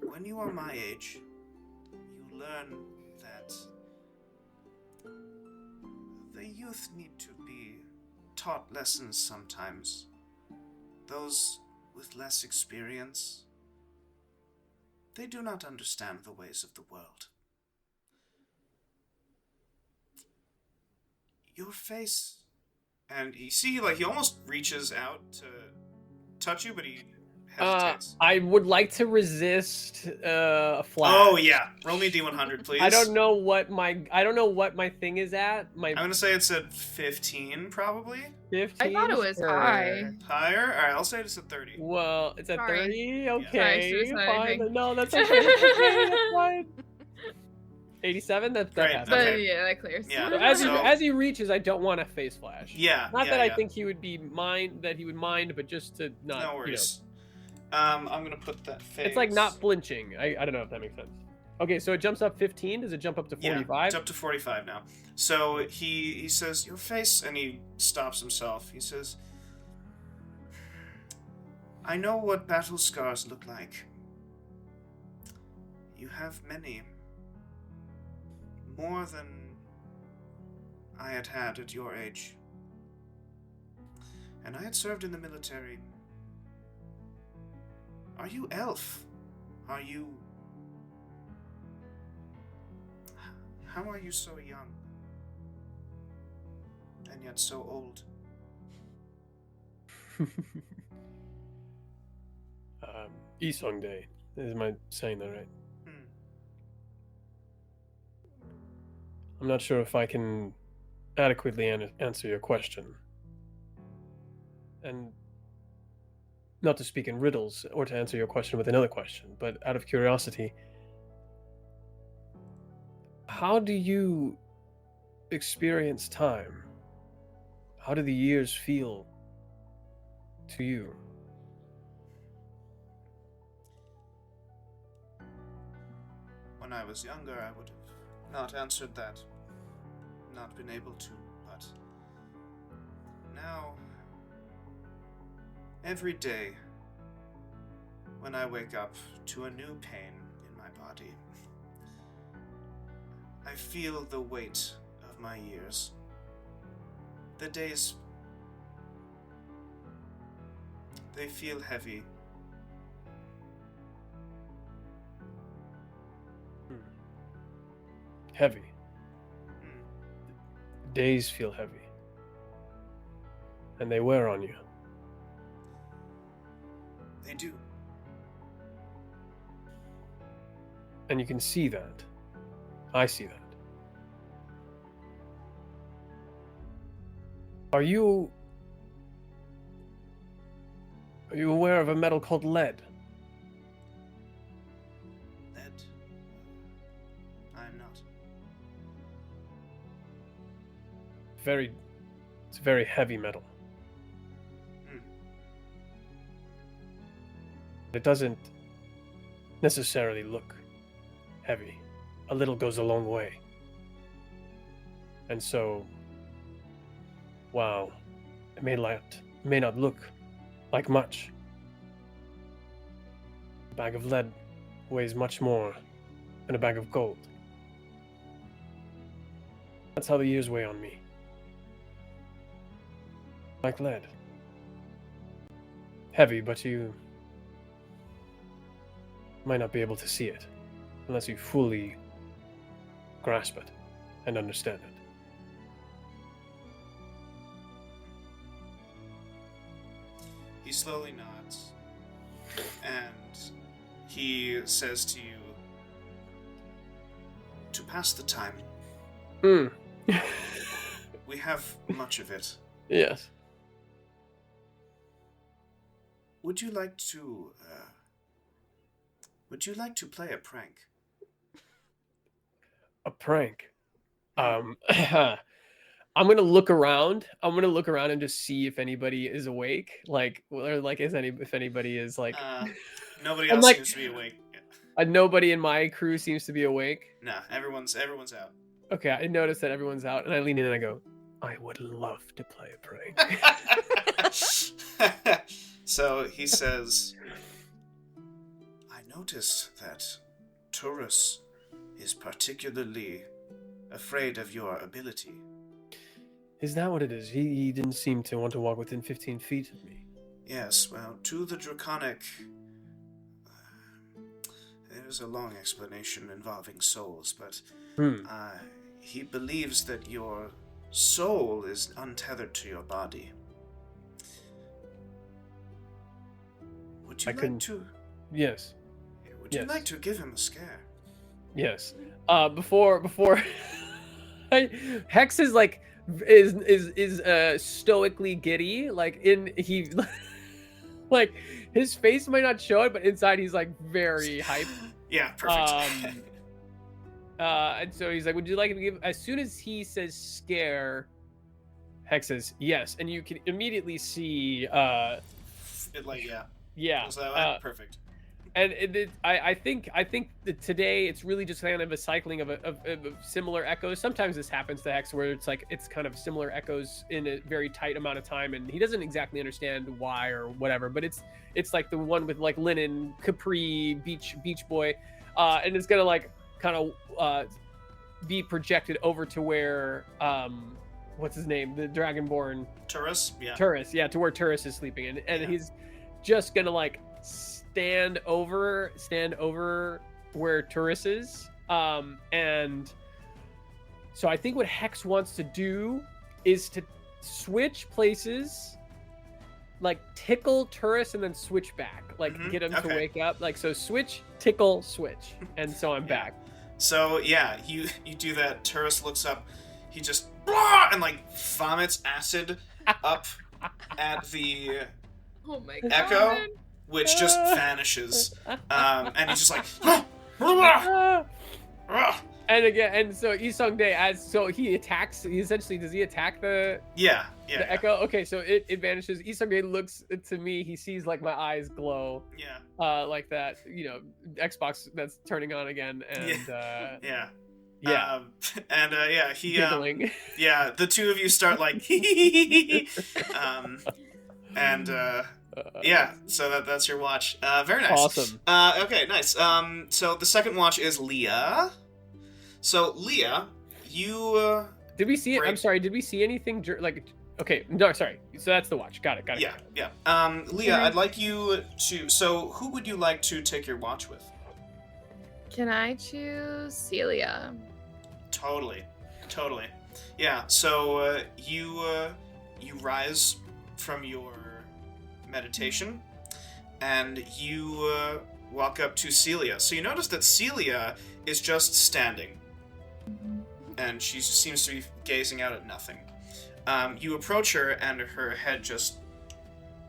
When you are my age, you learn that the youth need to be taught lessons sometimes. Those with less experience, they do not understand the ways of the world. Your face... And you see, like, he almost reaches out to touch you, but he hesitates. I would like to resist a flash. Oh, yeah. Roll me a D100, please. I don't know what my thing is at. I'm going to say it's at 15, probably. 15. I thought it was Sure. high. Higher? Alright, I'll say it's at 30. Well, it's at Sorry. 30? Yeah. Okay. Sorry, suicide Fine. thing. No, that's okay. That's okay. That's fine. 87. That Great, happens. But Okay. yeah, that clears. Yeah. So as he reaches, I don't want to face flash. Yeah. Not yeah, that I yeah. think he would mind, but just to not. No worries. I'm gonna put that phase. It's like not flinching. I don't know if that makes sense. Okay, so it jumps up 15. Does it jump up to 45? Yeah, it's up to 45 now. So he says, your face, and he stops himself. He says, I know what battle scars look like. You have many. More than I had at your age. And I had served in the military. Are you elf? Are you... How are you so young? And yet so old? Isong Day. Am I saying that right? I'm not sure if I can adequately answer your question. And not to speak in riddles or to answer your question with another question, but out of curiosity, how do you experience time? How do the years feel to you? When I was younger, I would have not answered that. Not been able to, but now, every day, when I wake up to a new pain in my body, I feel the weight of my years. The days, they feel heavy. Heavy. Days feel heavy. And they wear on you. They do. And you can see that. I see that. Are you aware of a metal called lead? Lead? I'm not. It's a very heavy metal. It doesn't necessarily look heavy. A little goes a long way. And so, wow, it may not look like much. A bag of lead weighs much more than a bag of gold. That's how the years weigh on me. Like lead. Heavy, but you might not be able to see it unless you fully grasp it and understand it. He slowly nods, and he says to you, to pass the time, we have much of it. Yes. Would you like to play a prank? A prank. I'm gonna look around. I'm gonna look around and just see if anybody is awake. If anybody is like. Nobody I'm else like- seems to be awake. Nobody in my crew seems to be awake. Nah, everyone's out. Okay, I notice that everyone's out, and I lean in and I go, I would love to play a prank. So he says, I noticed that Taurus is particularly afraid of your ability. Is that what it is? He didn't seem to want to walk within 15 feet of me. Yes, well, to the Draconic, there's a long explanation involving souls, but he believes that your soul is untethered to your body. Would you like to? Yes. Would you like to give him a scare? Yes. Before Hex is like is stoically giddy, like like his face might not show it, but inside he's like very hyped. Yeah, perfect. And so he's like, would you like to give, as soon as he says scare, Hex says yes. And you can immediately see, It, like, yeah. yeah. Was that perfect? And I think that today it's really just kind of a cycling of similar echoes. Sometimes this happens to Hex where it's kind of similar echoes in a very tight amount of time, and he doesn't exactly understand why or whatever. But it's like the one with like Linen, Capri, Beach Boy, and it's gonna like kind of be projected over to where what's his name, the Dragonborn Turris, yeah. Turris, yeah, to where Turris is sleeping, and he's just gonna like stand over where Turris is, and so I think what Hex wants to do is to switch places, like tickle Turris and then switch back, like get him to wake up, like so switch, tickle, switch, and so I'm back. So yeah, you do that. Turris looks up, he just and like vomits acid up at the Oh my god. echo, which just vanishes, and he's just like, and again, and so Isong Dae, he attacks. Does he attack the echo? Okay, so it vanishes. Isong Dae looks to me. He sees like my eyes glow. Yeah. Like that, Xbox that's turning on again, and he giggling. The two of you start like, so that's your watch. Very nice. Awesome. Okay, nice. So the second watch is Leah. So Leah, you did we see it? I'm sorry. Did we see anything okay, no, sorry. So that's the watch. Got it. Yeah. Leah, I'd like you to. So who would you like to take your watch with? Can I choose Celia? Totally. Yeah. So you rise from your meditation, and you walk up to Celia. So you notice that Celia is just standing, and she seems to be gazing out at nothing. You approach her, and her head just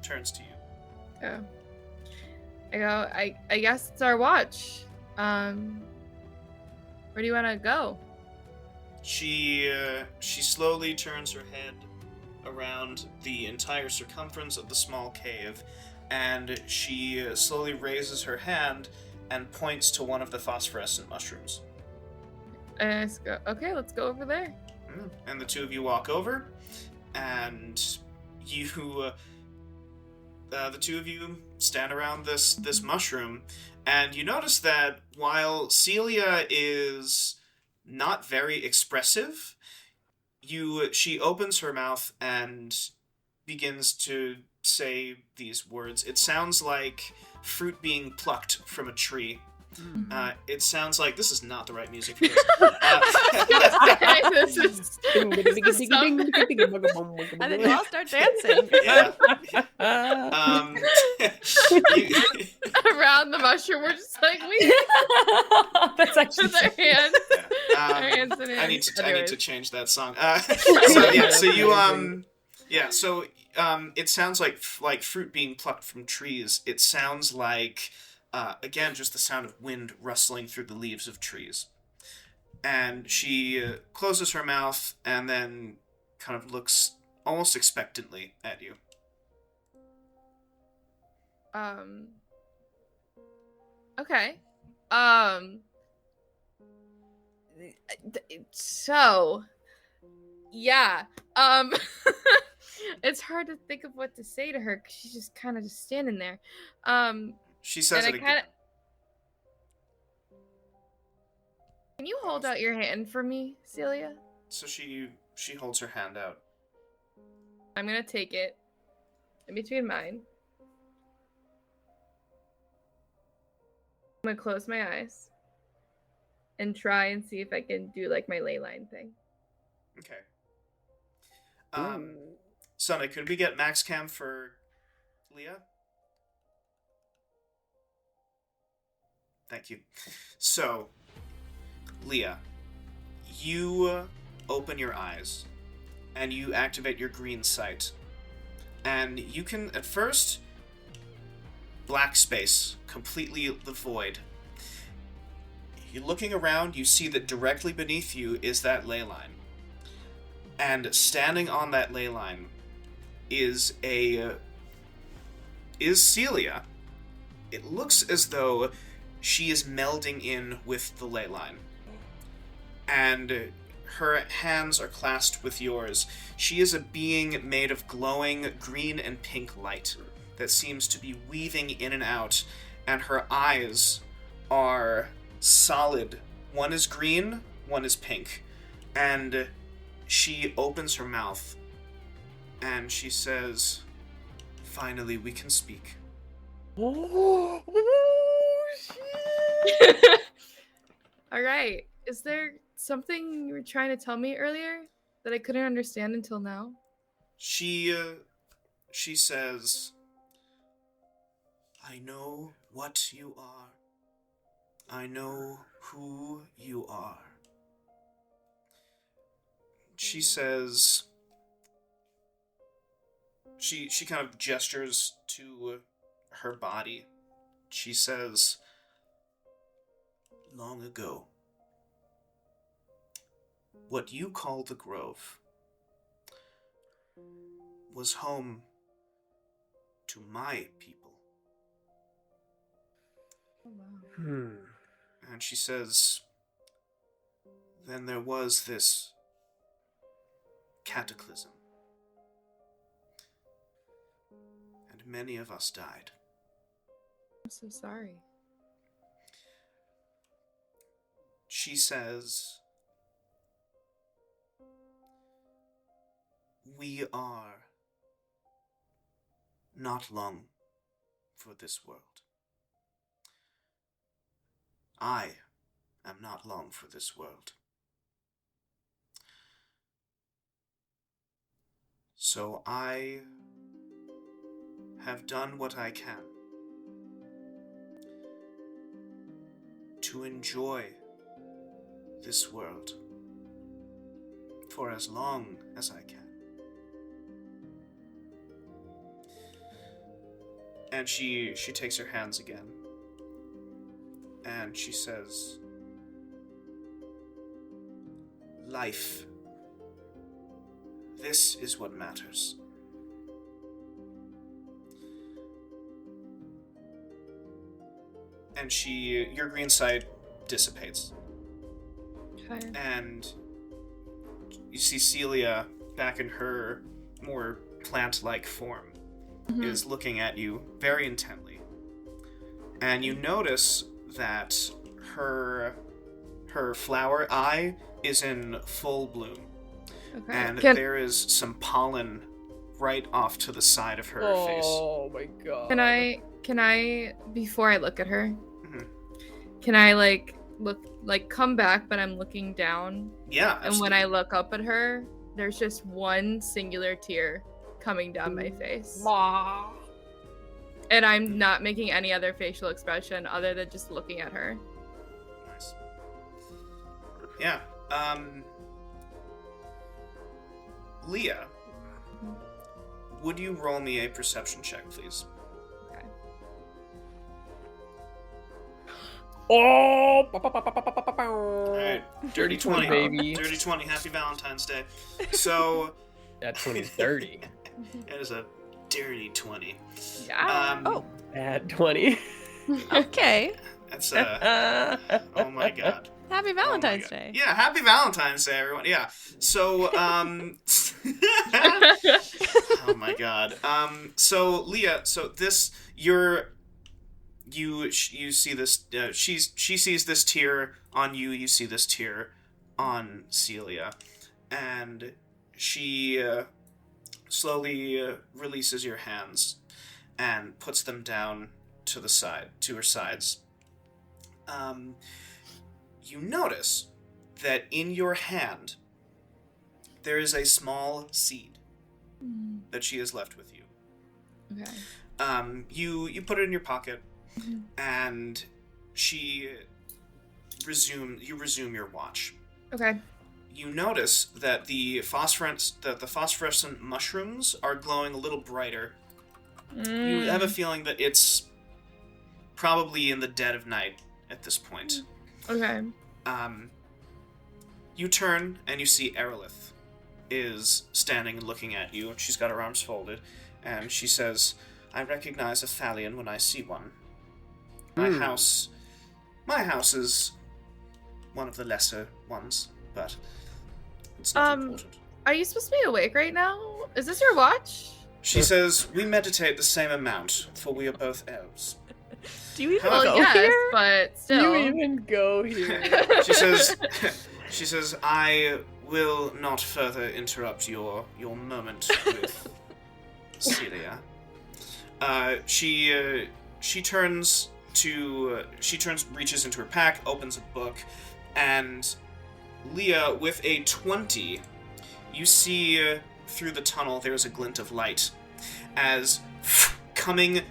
turns to you. Oh. I go, I guess it's our watch. Where do you want to go? She slowly turns her head around the entire circumference of the small cave, and she slowly raises her hand and points to one of the phosphorescent mushrooms. And I just go, okay, let's go over there. And the two of you walk over, and the two of you stand around this mushroom, and you notice that while Celia is not very expressive, she opens her mouth and begins to say these words. It sounds like fruit being plucked from a tree. It sounds like this is not the right music for this. This is And then you all start dancing. Yeah. around the mushroom. We're just like That's actually with our hands. Our hands in I need Anyways. to change that song. So it sounds like fruit being plucked from trees. It sounds like again just the sound of wind rustling through the leaves of trees. And she closes her mouth and then kind of looks almost expectantly at you. Okay. So, yeah. It's hard to think of what to say to her because she's just kind of just standing there. She says it again. Can you hold out your hand for me, Celia? So she holds her hand out. I'm gonna take it in between mine. I'm gonna close my eyes and try and see if I can do like my ley line thing. Okay. Sonny, could we get max cam for Leah? Thank you. So, Leah, you open your eyes and you activate your green sight. And you can, at first, black space, completely the void. You're looking around, you see that directly beneath you is that ley line. And standing on that ley line is Celia. It looks as though she is melding in with the ley line. And her hands are clasped with yours. She is a being made of glowing green and pink light that seems to be weaving in and out, and her eyes are solid. One is green, one is pink. And she opens her mouth, and she says, "Finally, we can speak." Oh, All right. Is there something you were trying to tell me earlier that I couldn't understand until now? She says, "I know what you are. I know who you are." She says, she kind of gestures to her body. She says, "Long ago, what you call the Grove was home to my people." Oh, wow. And she says, "Then there was this cataclysm, and many of us died. I'm so sorry. She says, we are not long for this world. I am not long for this world. So I have done what I can to enjoy this world for as long as I can." And she takes her hands again, and she says, "Life. This is what matters." And your green sight dissipates. Okay. And you see Celia, back in her more plant-like form, is looking at you very intently. And you notice that her flower eye is in full bloom. Okay. And there is some pollen right off to the side of her face. Oh my god. Can I before I look at her, Mhm. can I come back, but I'm looking down? Yeah, And when I look up at her, there's just one singular tear coming down my face. And I'm not making any other facial expression other than just looking at her. Nice. Yeah. Leah, would you roll me a perception check, please? Okay. Oh! Alright, dirty 20, baby. Dirty 20, happy Valentine's Day. So, That 20's dirty. it is a dirty 20. Yeah. Bad 20. Okay. That's, oh my god. Happy Oh my Valentine's God. Day. Yeah, happy Valentine's Day, everyone. Yeah. So, oh my god. So Leah, so this, you see this, she sees this tear on you, you see this tear on Celia, and she slowly releases your hands and puts them down to her sides. You notice that in your hand there is a small seed that she has left with you. Okay. You put it in your pocket, and you resume your watch. Okay. You notice that the phosphorescent mushrooms are glowing a little brighter. You have a feeling that it's probably in the dead of night at this point. Okay. You turn and you see Aerolith is standing and looking at you. She's got her arms folded, and she says, "I recognize a Thalian when I see one. My house is one of the lesser ones, but it's not important." Are you supposed to be awake right now? Is this your watch? She says, "We meditate the same amount, for we are both elves." Do you even Well, go yes, here? but still. You even go here. She says, "I will not further interrupt your moment with Celia." She reaches into her pack, opens a book, and Leah, with a 20, you see through the tunnel there's a glint of light as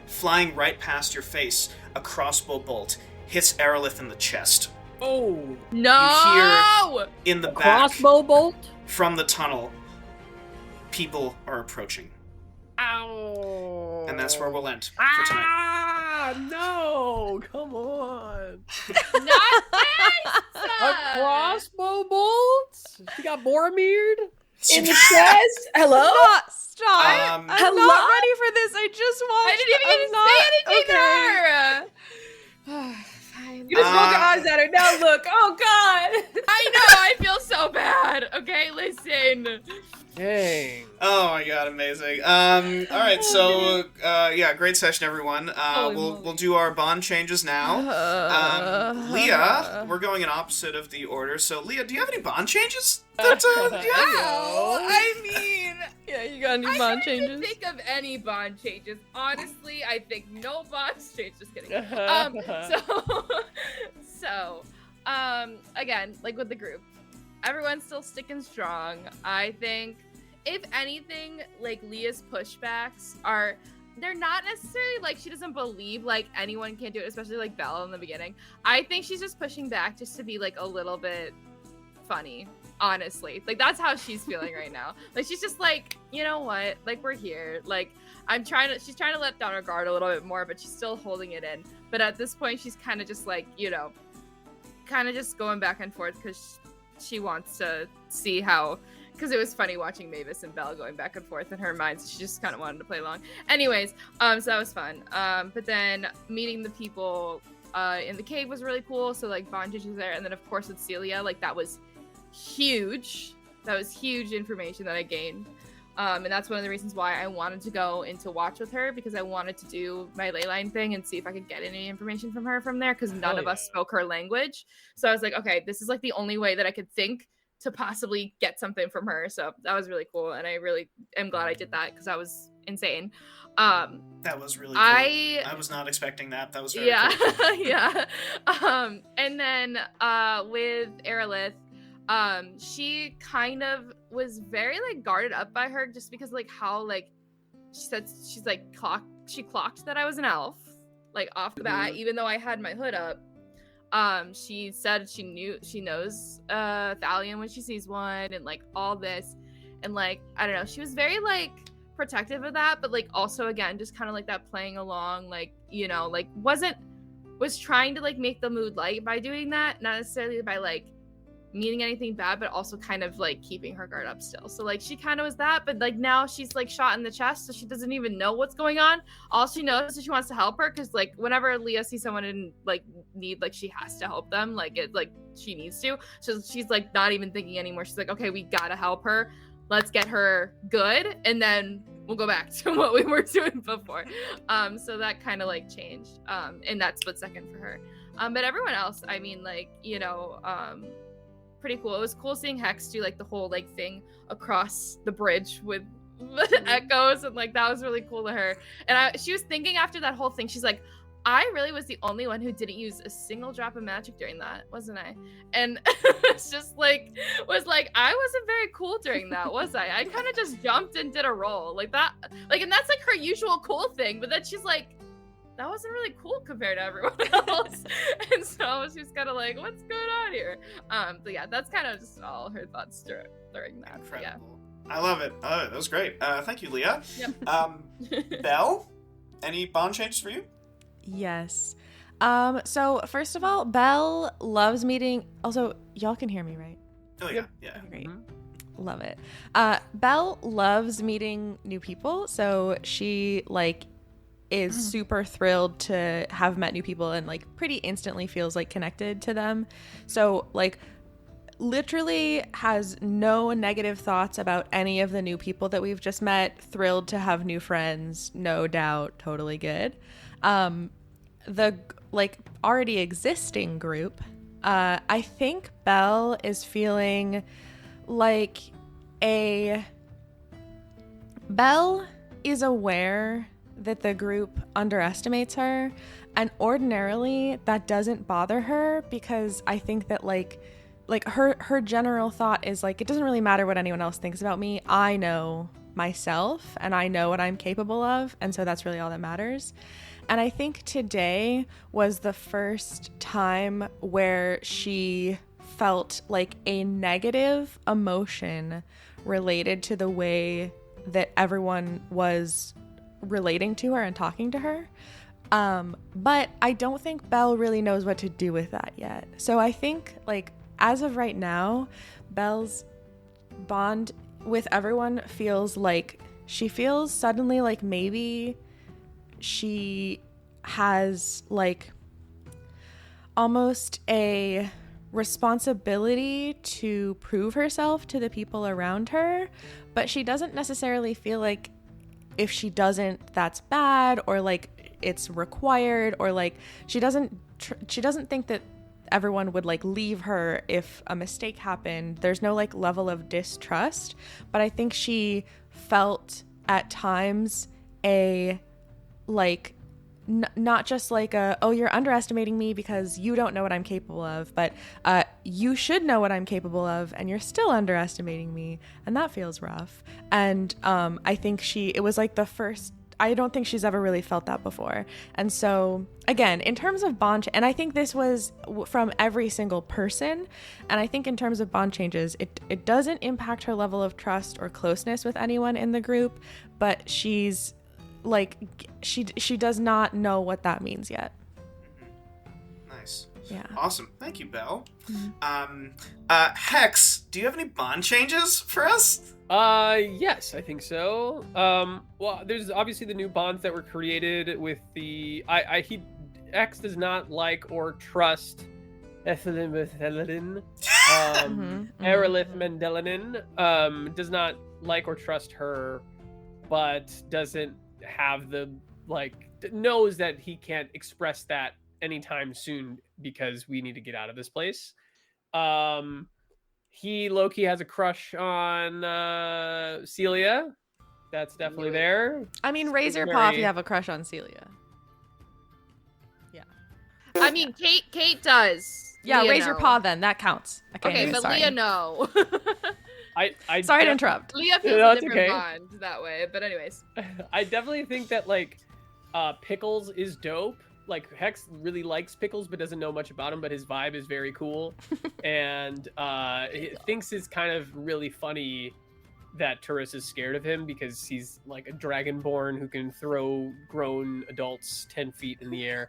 flying right past your face, a crossbow bolt hits Aerolith in the chest. Oh, No! You hear in the back crossbow bolt? from the tunnel, people are approaching. Ow. And that's where we'll end for tonight. Ah, no, come on. Not this! A crossbow bolt? She got Boromired? In the chest? Hello? Stop! I'm not ready for this. I just watched. I didn't even say anything to her! Fine. You just rolled your eyes at her. Now look. Oh, God. I know, I feel so bad. Okay, listen. Dang. Oh my god, amazing. Alright, so, yeah, great session, everyone. We'll do our bond changes now. Leah, we're going in opposite of the order, so Leah, do you have any bond changes? That, Wow, I mean... Yeah, you got any I bond can't changes? even think of any bond changes. Honestly, I think no bond changes. Just kidding. Again, like with the group, everyone's still sticking strong. I think, if anything, like Leah's pushbacks are, they're not necessarily like she doesn't believe like anyone can do it, especially like Bella in the beginning. I think she's just pushing back just to be like a little bit funny. Honestly, like that's how she's feeling right now. Like she's just like, you know what? Like we're here. Like she's trying to let down her guard a little bit more, but she's still holding it in. But at this point, she's kind of just like, you know, kind of just going back and forth because she wants to see how. Because it was funny watching Mavis and Belle going back and forth in her mind. So she just kind of wanted to play along. Anyways, so that was fun. But then meeting the people in the cave was really cool. So like bond was there, and then of course with Celia, like that was huge. That was huge information that I gained. And that's one of the reasons why I wanted to go into watch with her, because I wanted to do my ley line thing and see if I could get any information from her from there, because none of us spoke her language. So I was like, okay, this is like the only way that I could think to possibly get something from her. So that was really cool, and I really am glad I did that because that was insane. That was really cool. I was not expecting that. That was very cool. Yeah. And then with Aerolith, she kind of was very like guarded up by her, just because like how like she said she clocked that I was an elf like off the bat, even though I had my hood up. She said she knows Thalian when she sees one, and like all this, and like I don't know, she was very like protective of that, but like also again just kind of like that playing along, like, you know, like was trying to like make the mood light by doing that, not necessarily by like meaning anything bad, but also kind of like keeping her guard up still. So like she kind of was that, but like now she's like shot in the chest, so she doesn't even know what's going on. All she knows is she wants to help her, because like whenever Leah sees someone in like need, like she has to help them, like it, like she needs to. So she's like not even thinking anymore. She's like, okay, we gotta help her, let's get her good, and then we'll go back to what we were doing before. So that kind of like changed in that split second for her. But everyone else, I mean, like, you know, pretty cool. It was cool seeing Hex do like the whole like thing across the bridge with echoes, and like that was really cool to her. And she was thinking after that whole thing, she's like, I really was the only one who didn't use a single drop of magic during that, wasn't I? And it's just like was like, I wasn't very cool during that, was I? I kind of just jumped and did a roll like that, like, and that's like her usual cool thing. But then she's like, that wasn't really cool compared to everyone else. And so she was kind of like, what's going on here? But yeah, that's kind of just all her thoughts during that. Incredible. Yeah. I love it. That was great. Thank you, Leah. Yep. Belle, any bond changes for you? Yes. So first of all, Belle loves meeting. Also, y'all can hear me, right? Oh yeah, yeah. Okay, great. Mhm. Love it. Belle loves meeting new people, so she like is super thrilled to have met new people and like pretty instantly feels like connected to them. So like literally has no negative thoughts about any of the new people that we've just met. Thrilled to have new friends, no doubt, totally good. The like already existing group, I think Belle is feeling like Belle is aware that the group underestimates her, and ordinarily that doesn't bother her because I think that like her general thought is like, it doesn't really matter what anyone else thinks about me. I know myself and I know what I'm capable of, and so that's really all that matters. And I think today was the first time where she felt like a negative emotion related to the way that everyone was relating to her and talking to her. But I don't think Belle really knows what to do with that yet. So I think like as of right now, Belle's bond with everyone feels like she feels suddenly like maybe she has like almost a responsibility to prove herself to the people around her, but she doesn't necessarily feel like if she doesn't, that's bad, or like it's required, or like she doesn't think that everyone would like leave her if a mistake happened. There's no like level of distrust, but I think she felt at times a like not just like a, oh, you're underestimating me because you don't know what I'm capable of, but you should know what I'm capable of and you're still underestimating me, and that feels rough. And I think it was like the first, I don't think she's ever really felt that before. And so again, in terms of bond, and I think this was from every single person, and I think in terms of bond changes, it doesn't impact her level of trust or closeness with anyone in the group, but she's like she does not know what that means yet. Nice. Yeah. Awesome. Thank you, Belle. Hex, do you have any bond changes for us? Yes, I think so. Well, there's obviously the new bonds that were created with the X does not like or trust Erelith Mendelanin, does not like or trust her, but doesn't have the knows that he can't express that anytime soon because we need to get out of this place. He low-key has a crush on Celia. That's definitely there. I mean, raise your paw if you have a crush on Celia. Yeah. I mean, Kate does. Yeah, Leah, raise your no. paw then. That counts. Okay, but sorry. Leah, no. I Sorry to interrupt. Leah feels No, a it's different okay. bond that way. But anyways. I definitely think that Pickles is dope. Like Hex really likes Pickles but doesn't know much about him, but his vibe is very cool. And he thinks it's kind of really funny that Turris is scared of him because he's like a dragonborn who can throw grown adults 10 feet in the air.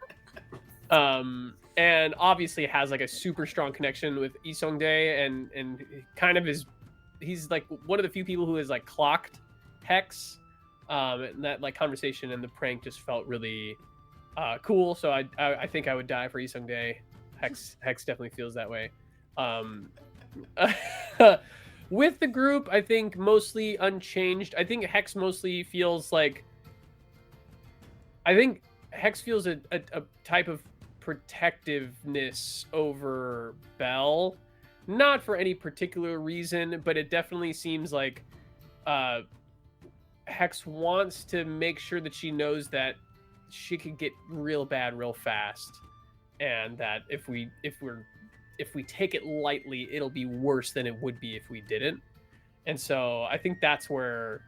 And obviously has like a super strong connection with Isongdae and kind of he's like one of the few people who has like clocked Hex. And that like conversation and the prank just felt really cool. So I think I would die for Isongdae. Hex definitely feels that way. With the group, I think mostly unchanged. I think Hex mostly feels like. I think Hex feels a type of protectiveness over Belle, not for any particular reason, but it definitely seems like Hex wants to make sure that she knows that she could get real bad real fast, and that if we take it lightly, it'll be worse than it would be if we didn't. And so I think that's where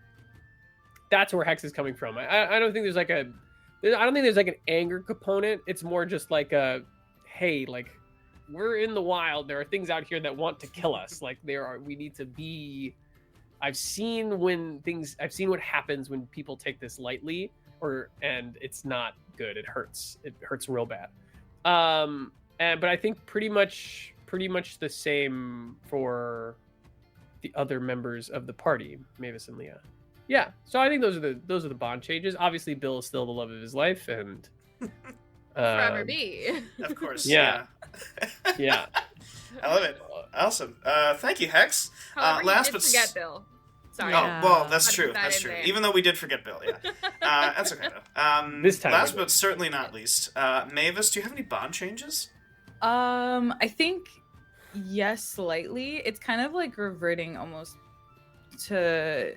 Hex is coming from. I don't think there's like an anger component. It's more just like hey, like we're in the wild. There are things out here that want to kill us. Like we need to be. I've seen what happens when people take this lightly, and it's not good. It hurts. It hurts real bad. But I think pretty much the same for the other members of the party, Mavis and Leah. Yeah, so I think those are the bond changes. Obviously, Bill is still the love of his life, and Forever be. Of course. Yeah. Yeah. yeah. I love it. Awesome. Thank you, Hex. However, Last you but did forget Bill. Sorry. Yeah. Oh, well, that's Gotta true. put that That's in true. there. Even though we did forget Bill, yeah. That's okay, though. This time Last we did. but certainly not least, Mavis, do you have any bond changes? I think yes, slightly. It's kind of like reverting almost to,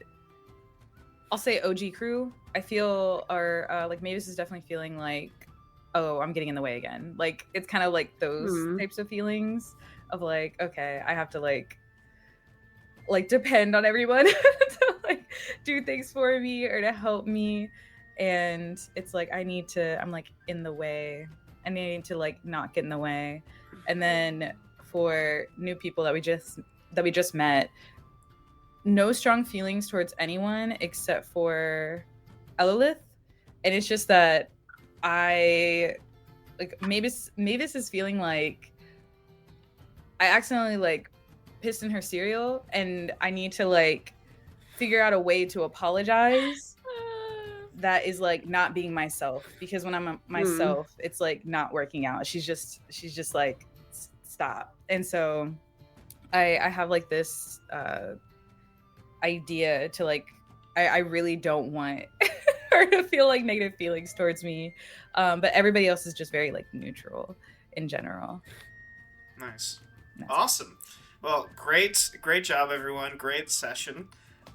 I'll say OG crew. I feel like Mavis is definitely feeling like, oh, I'm getting in the way again. Like it's kind of like those types of feelings of like, okay, I have to like depend on everyone to like do things for me or to help me, and it's like I'm like in the way. I need to like not get in the way. And then for new people that we just met, no strong feelings towards anyone except for Elolith. And it's just that I like Mavis is feeling like I accidentally like pissed in her cereal, and I need to like figure out a way to apologize that is like not being myself, because when I'm myself it's like not working out. She's just like stop. And so I have like this idea to like I really don't want her to feel like negative feelings towards me, but everybody else is just very like neutral in general. Nice. That's Awesome. Well, great job, everyone. Great session.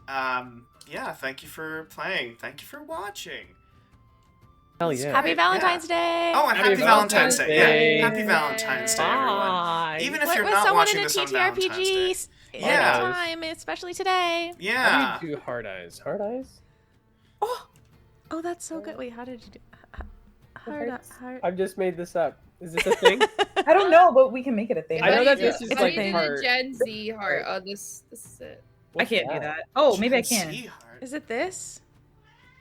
Yeah, thank you for playing. Thank you for watching. Hell yeah. Happy Valentine's Day. Oh, and happy Happy Valentine's Day. Day. Yeah, happy Valentine's Day, everyone. Bye. Even if With you're not someone watching in a this on Valentine's Day. TTRPG Yeah. anytime, especially today. Yeah. How do you do hard eyes? Hard eyes? Oh, that's so good. Wait, how did you do? Hard. I've just made this up. Is this a thing? I don't know, but we can make it a thing. I know that Buddy, this is It's Buddy like did heart. a Gen Z heart. Oh, this is it. I can't do that. Oh, maybe I Gen can. Z heart. Is it this?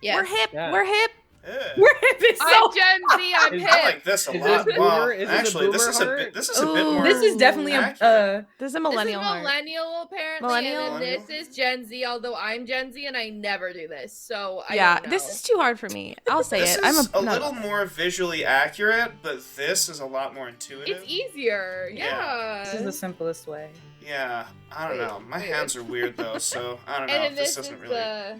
Yes. We're hip. Yeah. We're hip. Ugh. We're hip. It's I'm so Gen Z. I'm Is- hip. I like this a Is lot. this Wow. boomer? Is this a Actually, this is a boomer bit. heart? This is a bit Ooh. more. This is definitely accurate. This is a This millennial is heart. millennial apparently, Millennial? and then this is Gen Z. Although I'm Gen Z and I never do this, so I Yeah, don't know. this is too hard for me. I'll say This it. is I'm a little more visually accurate, but this is a lot more intuitive. It's easier. Yeah. Yeah. This is the simplest way. Yeah, I don't Wait, know. My wait. hands are weird though, so I don't know. And then This this is doesn't really. the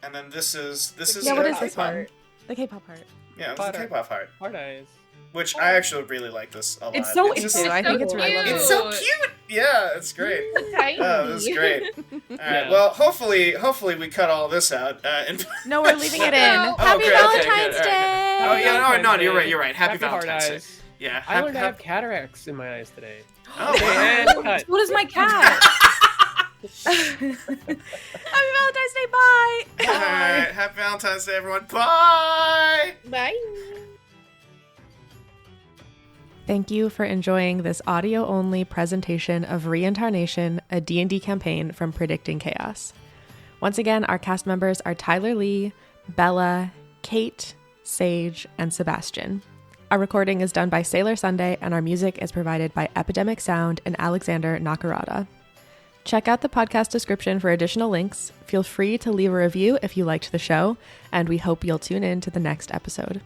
And then this is Yeah, what is a this K-pop. one? The K-pop heart. Yeah, this is a Butter. K-pop heart, Hard eyes. which I actually really like this a lot. It's so just, I think it's really cute. it's so cute. Yeah, it's great. Tiny. Oh, this is great. All right. Yeah. Well, hopefully we cut all this out. And No, we're leaving it in. Oh, Happy great, okay, good, Valentine's all right, Day. oh yeah, no, Valentine's you're Day. right. You're right. Happy hard Valentine's Day. eyes. Yeah. I learned to have cataracts in my eyes today. Oh, Okay, wow. and cut. What is my cat? Happy Valentine's Day. Bye. All right. Happy Valentine's Day, everyone. Bye. Bye. Thank you for enjoying this audio-only presentation of Reincarnation, a D&D campaign from Predicting Chaos. Once again, our cast members are Tyler Lee, Bella, Kate, Sage, and Sebastian. Our recording is done by Sailor Sunday, and our music is provided by Epidemic Sound and Alexander Nakarada. Check out the podcast description for additional links. Feel free to leave a review if you liked the show, and we hope you'll tune in to the next episode.